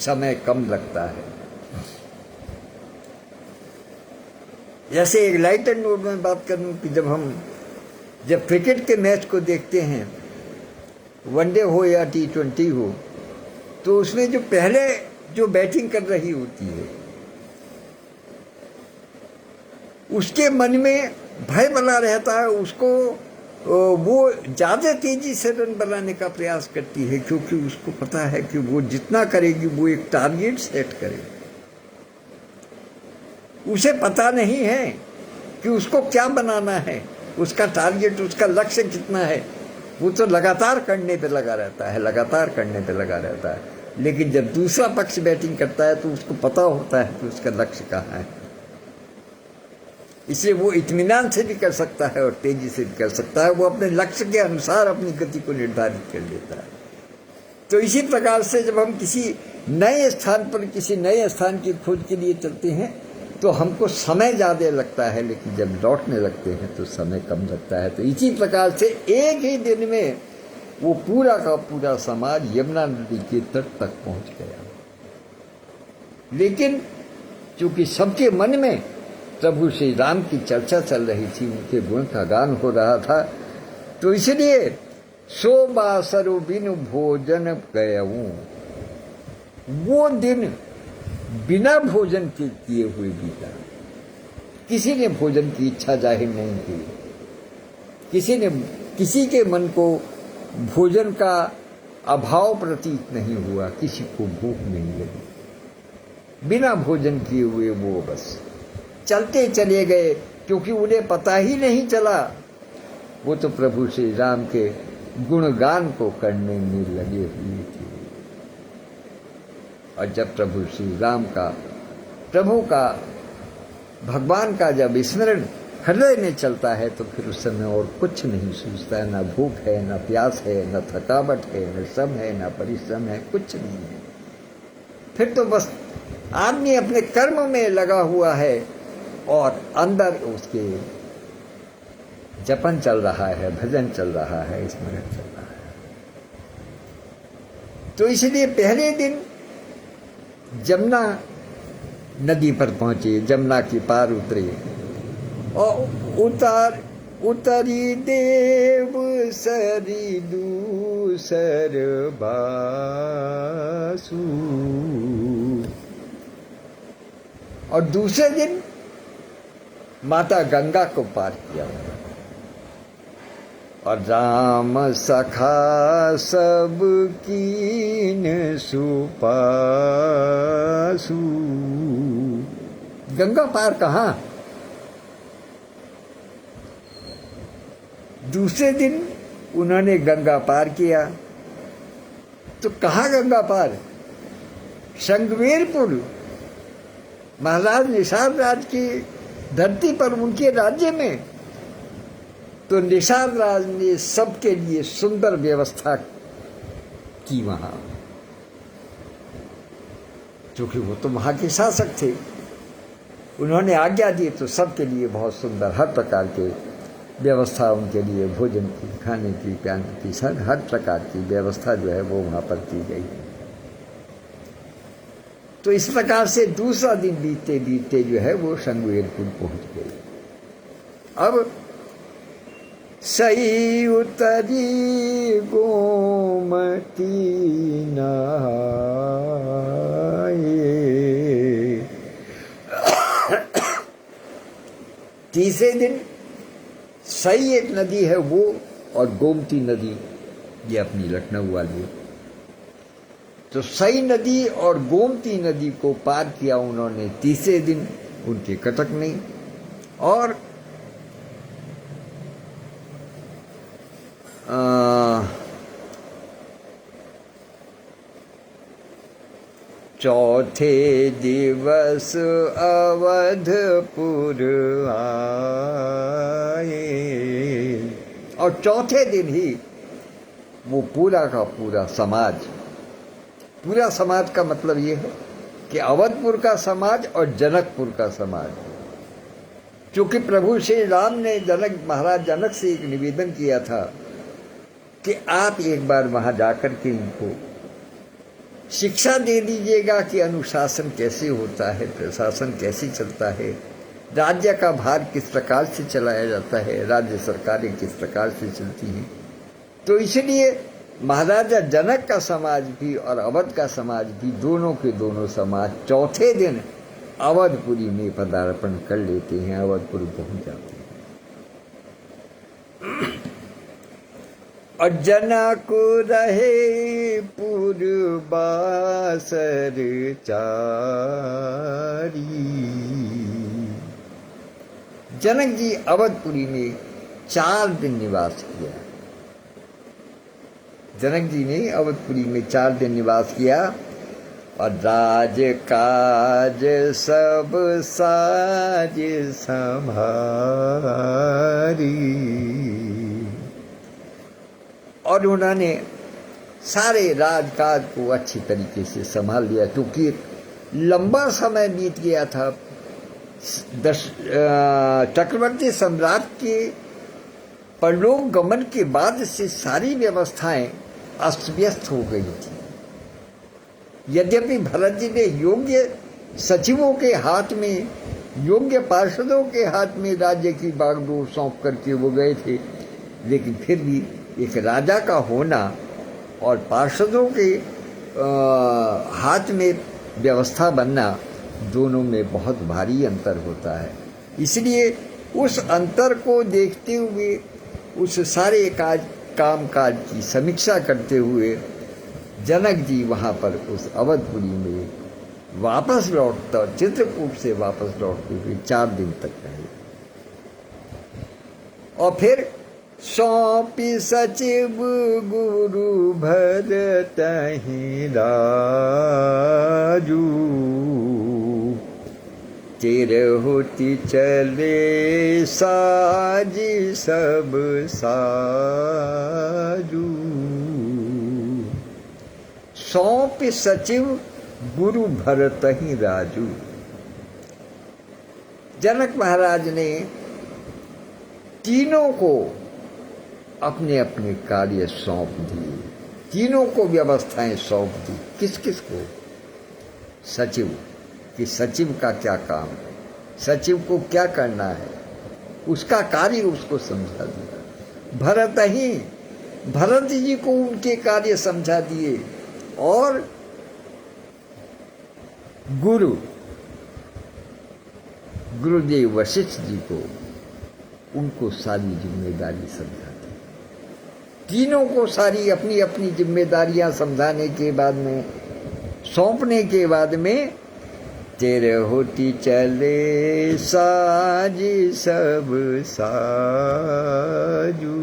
समय कम लगता है। जैसे एक लाइट एंड नोट में बात करूं कि जब क्रिकेट के मैच को देखते हैं, वनडे हो या T20 हो, तो उसमें जो पहले जो बैटिंग कर रही होती है उसके मन में भय बना रहता है, उसको वो ज़्यादा तेजी से रन बनाने का प्रयास करती है, क्योंकि उसको पता है कि वो जितना करेगी वो एक टारगेट सेट करेगी। उसे पता नहीं है कि उसको क्या बनाना है, उसका टारगेट, उसका लक्ष्य कितना है। वो तो लगातार करने पे लगा रहता है, लेकिन जब दूसरा पक्ष बैटिंग करता है तो उसको पता होता है कि उसका लक्ष्य कहाँ है, इसलिए वो इत्मीनान से भी कर सकता है और तेजी से भी कर सकता है। वो अपने लक्ष्य के अनुसार अपनी गति को निर्धारित कर लेता है। तो इसी प्रकार से जब हम किसी नए स्थान पर किसी नए स्थान की खोज के लिए चलते हैं तो हमको समय ज़्यादा लगता है, लेकिन जब लौटने लगते हैं तो समय कम लगता है। तो इसी प्रकार से एक ही दिन में वो पूरा का पूरा समाज यमुना नदी के तट तक पहुंच गया। लेकिन चूंकि सबके मन में प्रभु श्री राम की चर्चा चल रही थी, उनके गुण का गान हो रहा था, तो इसलिए शोभा सरु बिनु भोजन गयऊं, वो दिन बिना भोजन के किए हुए बीता। किसी ने भोजन की इच्छा जाहिर नहीं की, किसी के मन को भोजन का अभाव प्रतीत नहीं हुआ, किसी को भूख नहीं लगी। बिना भोजन किए हुए वो बस चलते चले गए, क्योंकि उन्हें पता ही नहीं चला। वो तो प्रभु श्री राम के गुणगान को करने में लगे हुए थे। और जब प्रभु श्री राम का, प्रभु का, भगवान का जब स्मरण हृदय में चलता है तो फिर उस समय और कुछ नहीं सूझता है। ना भूख है, ना प्यास है, ना थकावट है, न श्रम है, ना परिश्रम है, कुछ नहीं है। फिर तो बस आदमी अपने कर्म में लगा हुआ है और अंदर उसके जपन चल रहा है, भजन चल रहा है, स्मरण चल रहा है। तो इसलिए पहले दिन जमुना नदी पर पहुंचे, जमुना के पार उतरे और उतरी देव सरी दूसर बासु। और दूसरे दिन माता गंगा को पार किया और राम सखा सब कीन सुपासु। गंगा पार कहाँ? दूसरे दिन उन्होंने गंगा पार किया। तो कहाँ गंगा पार? शृंगवेरपुर, महाराज निषाद राज की धरती पर, उनके राज्य में। तो निषाद राज ने सबके लिए सुंदर व्यवस्था की वहां, क्योंकि वो तो वहां के शासक थे। उन्होंने आज्ञा दी तो सबके लिए बहुत सुंदर हर प्रकार के व्यवस्था, उनके लिए भोजन की, खाने की, पीने की, हर प्रकार की व्यवस्था जो है वो वहां पर की गई। तो इस प्रकार से दूसरा दिन बीतते बीतते जो है वो शृंगवेरपुर पहुंच गए। अब सही उतरी गोमती नहाए। तीसरे दिन सही एक नदी है वो, और गोमती नदी ये अपनी लखनऊ वाली। तो सई नदी और गोमती नदी को पार किया उन्होंने तीसरे दिन, उनके कटक नहीं। और चौथे दिवस अवधपुर आए। और चौथे दिन ही वो पूरा का पूरा समाज, पूरा समाज का मतलब ये है कि अवधपुर का समाज और जनकपुर का समाज, क्योंकि प्रभु श्री राम ने महाराज जनक से एक निवेदन किया था कि आप एक बार वहां जाकर के इनको शिक्षा दे दीजिएगा कि अनुशासन कैसे होता है, प्रशासन कैसे चलता है, राज्य का भार किस प्रकार से चलाया जाता है, राज्य सरकारें किस प्रकार से चलती हैं। तो इसलिए महाराजा जनक का समाज भी और अवध का समाज भी, दोनों के दोनों समाज चौथे दिन अवधपुरी में पदार्पण कर लेते हैं, अवधपुर पहुंच जाते हैं। और जनक रहे पूर्वासर चारी। जनक जी अवधपुरी में 4 दिन निवास किया। जनक जी ने अवधपुरी में 4 दिन निवास किया और राज काज सब साज संभारी। और उन्होंने सारे राजकाज को अच्छी तरीके से संभाल लिया, क्योंकि लंबा समय बीत गया था। चक्रवर्ती सम्राट के परलोक गमन के बाद से सारी व्यवस्थाएं अस्त व्यस्त हो गई थी। यद्यपि भरत जी ने योग्य सचिवों के हाथ में, योग्य पार्षदों के हाथ में राज्य की बागडोर सौंप करके वो गए थे, लेकिन फिर भी एक राजा का होना और पार्षदों के हाथ में व्यवस्था बनना, दोनों में बहुत भारी अंतर होता है। इसलिए उस अंतर को देखते हुए, उस सारे काम काज की समीक्षा करते हुए जनक जी वहाँ पर उस अवधपुरी में वापस लौटता, चित्रकूट से वापस लौटते हुए 4 दिन तक रहे। और फिर सौंपी सचिव गुरु भरतहि राजू, चिरहुति चले साजी सब साजू। सौंप सचिव गुरु भरतहि राजू। जनक महाराज ने तीनों को अपने अपने कार्य सौंप दिए, तीनों को व्यवस्थाएं सौंप दी। किस किस को? सचिव, कि सचिव का क्या काम है, सचिव को क्या करना है, उसका कार्य उसको समझा दिया। भरत जी को उनके कार्य समझा दिए, और गुरुदेव वशिष्ठ जी को उनको सारी जिम्मेदारी समझा दी। तीनों को सारी अपनी अपनी जिम्मेदारियां समझाने के बाद में, सौंपने के बाद में, तेरे होती चले साजी सब साजू।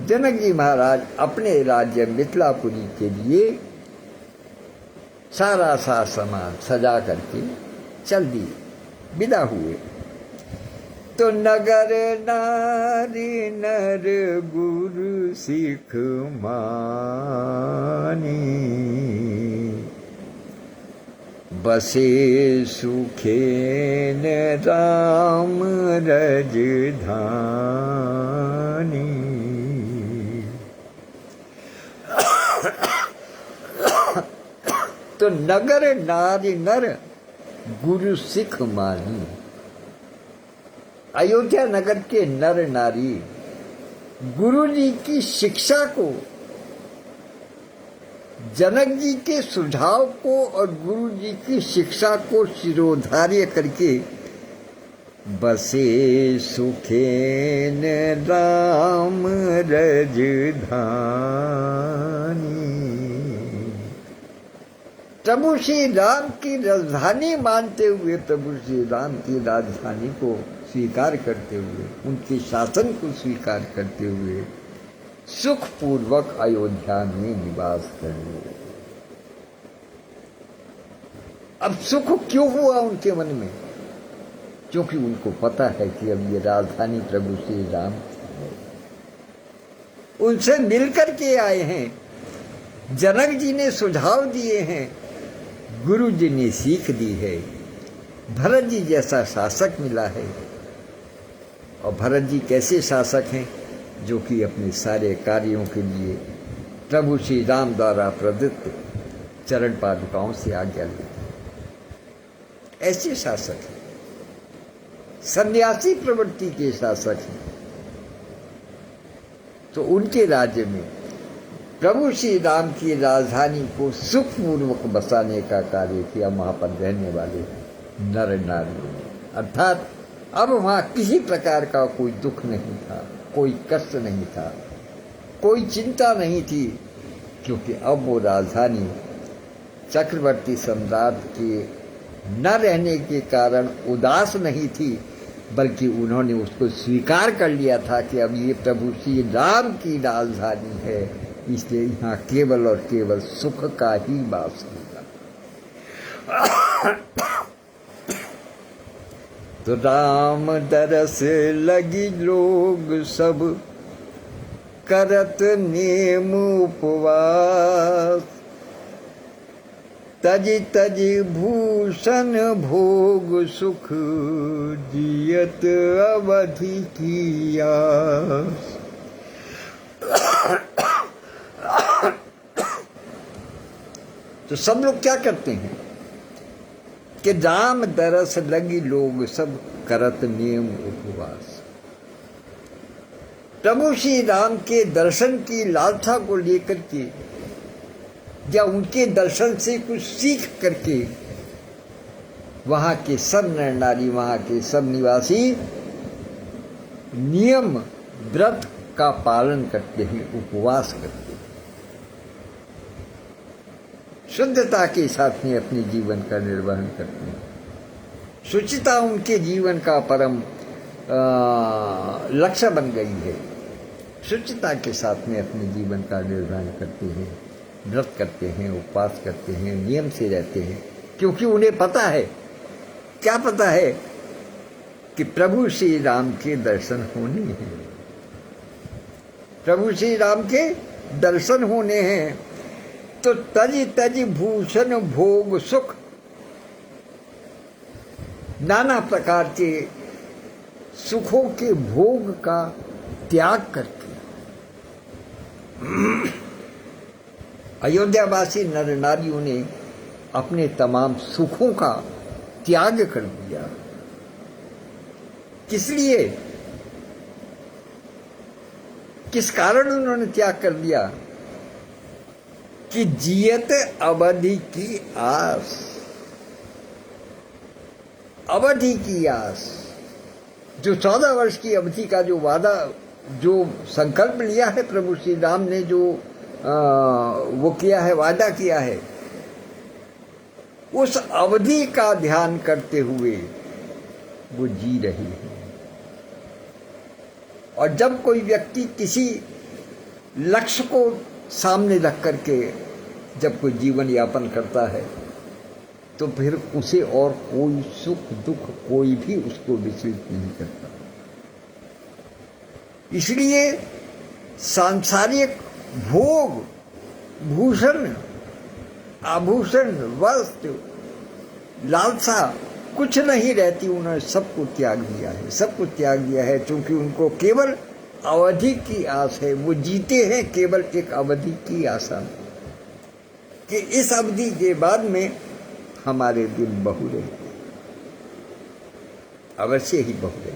जनक जी महाराज अपने राज्य मिथिलापुरी के लिए सारा सामान सजा करके चल दिए, विदा हुए। तो नगर नारी नर गुरु सिख मानी, बसे सुखेन राम रजधानी। तो नगर नारी नर गुरु सिख मानी। अयोध्या नगर के नर नारी गुरु जी की शिक्षा को, जनक जी के सुझाव को और गुरु जी की शिक्षा को शिरोधार्य करके बसे सुखेन राम रजधानी। प्रभु श्री राम की राजधानी मानते हुए, प्रभु श्री राम की राजधानी को स्वीकार करते हुए, उनके शासन को स्वीकार करते हुए सुखपूर्वक अयोध्या में निवास करने लगे। अब सुख क्यों हुआ उनके मन में? क्योंकि उनको पता है कि अब ये राजधानी प्रभु श्री राम है, उनसे मिलकर के आए हैं, जनक जी ने सुझाव दिए हैं, गुरु जी ने सीख दी है, भरत जी जैसा शासक मिला है। और भरत जी कैसे शासक हैं? जो कि अपने सारे कार्यों के लिए प्रभु श्री राम द्वारा प्रदत्त चरण पादुकाओं से आज्ञा लेते, ऐसे शासक हैं, सन्यासी प्रवृत्ति के शासक हैं। तो उनके राज्य में प्रभु श्री राम की राजधानी को सुखपूर्वक बसाने का कार्य किया वहां पर रहने वाले नर नारियों ने। अर्थात अब वहां किसी प्रकार का कोई दुख नहीं था, कोई कष्ट नहीं था, कोई चिंता नहीं थी, क्योंकि अब वो राजधानी चक्रवर्ती सम्राट के न रहने के कारण उदास नहीं थी, बल्कि उन्होंने उसको स्वीकार कर लिया था कि अब ये प्रभु श्री राम की राजधानी है, इसलिए यहाँ केवल और केवल सुख का ही वास होगा। तो राम दरस लगी लोग सब करत नेम उपवास, तजी तजी भूषण भोग सुख जियत अवधि की आस। तो सब लोग क्या करते हैं कि राम दरस लगी लोग सब करत नियम उपवास। प्रभु श्री राम के दर्शन की लालसा को लेकर के या उनके दर्शन से कुछ सीख करके वहाँ के सब नर नारी, वहाँ के सब निवासी नियम व्रत का पालन करते हैं, उपवास करते हैं, शुद्धता के साथ में अपने जीवन का निर्वहन करते हैं। शुचिता उनके जीवन का परम लक्ष्य बन गई है। शुचिता के साथ में अपने जीवन का निर्वहन करते हैं, व्रत करते हैं, उपवास करते हैं, नियम से रहते हैं, क्योंकि उन्हें पता है, क्या पता है कि प्रभु श्री राम के दर्शन होने हैं। प्रभु श्री राम के दर्शन होने हैं तो तज तज भूषण भोग सुख, नाना प्रकार के सुखों के भोग का त्याग करके अयोध्यावासी नर नारियों ने अपने तमाम सुखों का त्याग कर दिया। किस लिए, किस कारण उन्होंने त्याग कर दिया? कि जियत अवधि की आस, अवधि की आस, जो 14 वर्ष की अवधि का जो वादा, जो संकल्प लिया है प्रभु श्री राम ने, जो वो किया है, वादा किया है, उस अवधि का ध्यान करते हुए वो जी रही है। और जब कोई व्यक्ति किसी लक्ष्य को सामने रख करके जब कोई जीवन यापन करता है तो फिर उसे और कोई सुख दुख कोई भी उसको विचलित नहीं करता। इसलिए सांसारिक भोग, भूषण, आभूषण, वस्त्र, लालसा कुछ नहीं रहती, उन्होंने सबको त्याग दिया है, सबको त्याग दिया है, क्योंकि उनको केवल अवधि की आस है। वो जीते हैं केवल एक अवधि की आशा में कि इस अवधि के बाद में हमारे दिन बहुरे, अवश्य ही बहुरे।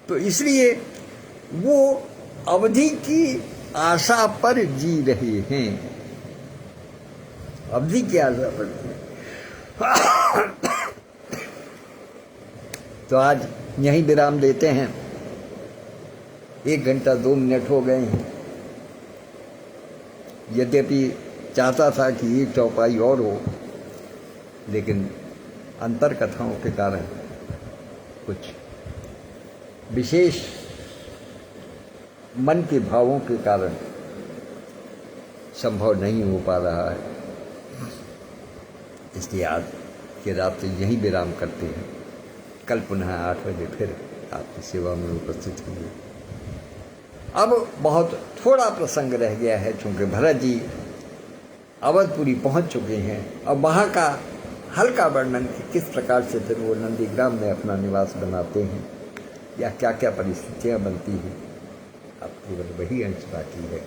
तो इसलिए वो अवधि की आशा पर जी रहे हैं, अवधि की आशा पर। तो आज यहीं विराम लेते हैं। 1 घंटा 2 मिनट हो गए हैं। यद्यपि चाहता था कि एक चौपाई और हो, लेकिन अंतर कथाओं के कारण, कुछ विशेष मन के भावों के कारण संभव नहीं हो पा रहा है। इसलिए आज की रात यहीं विराम करते हैं। कल पुनः 8 बजे फिर आपकी सेवा में उपस्थित होंगे। अब बहुत थोड़ा प्रसंग रह गया है, चूँकि भरत जी अवधपुरी पहुँच चुके हैं। अब वहाँ का हल्का वर्णन कि किस प्रकार से फिर वो नंदीग्राम में अपना निवास बनाते हैं या क्या क्या परिस्थितियाँ बनती हैं, अब केवल वही अंश बाकी है।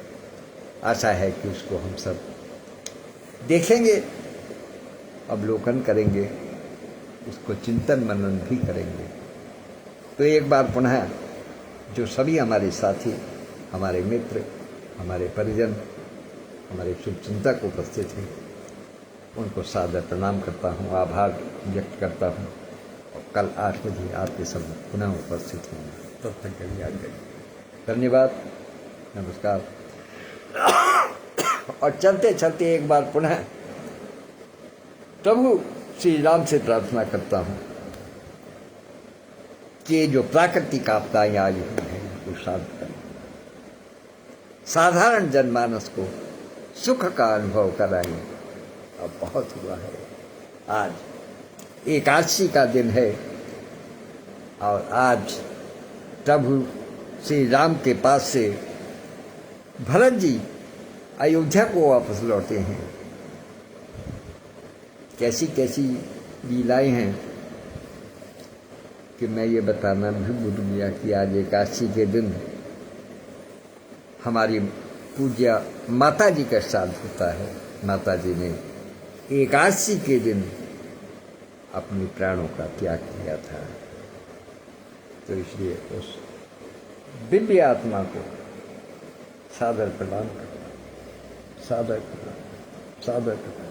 आशा है कि उसको हम सब देखेंगे, अवलोकन करेंगे, उसको चिंतन मनन भी करेंगे। तो एक बार पुनः जो सभी हमारे साथी, हमारे मित्र, हमारे परिजन, हमारे शुभचिंतक उपस्थित हैं, उनको सादर प्रणाम करता हूँ, आभार व्यक्त करता हूँ। और कल 8 बजे आपके सब पुनः उपस्थित होंगे। तब तक के लिए आगे धन्यवाद, नमस्कार। और चलते चलते एक बार पुनः प्रभु श्री राम से प्रार्थना करता हूँ कि जो प्राकृतिक आपदाएं आई हुई हैं वो शांत करें, साधारण जनमानस को सुख का अनुभव कराएं। अब बहुत हुआ है। आज एकादशी का दिन है और आज प्रभु श्री राम के पास से भरत जी अयोध्या को वापस लौटे हैं। कैसी कैसी लीलाएं हैं कि मैं ये बताना भी भूल गया कि आज एकादशी के दिन हमारी पूज्य माता जी का श्राद्ध होता है। माता जी ने एकादशी के दिन अपने प्राणों का त्याग किया था। तो इसलिए उस दिव्य आत्मा को सादर प्रणाम करता, सादर प्रणाम। सादर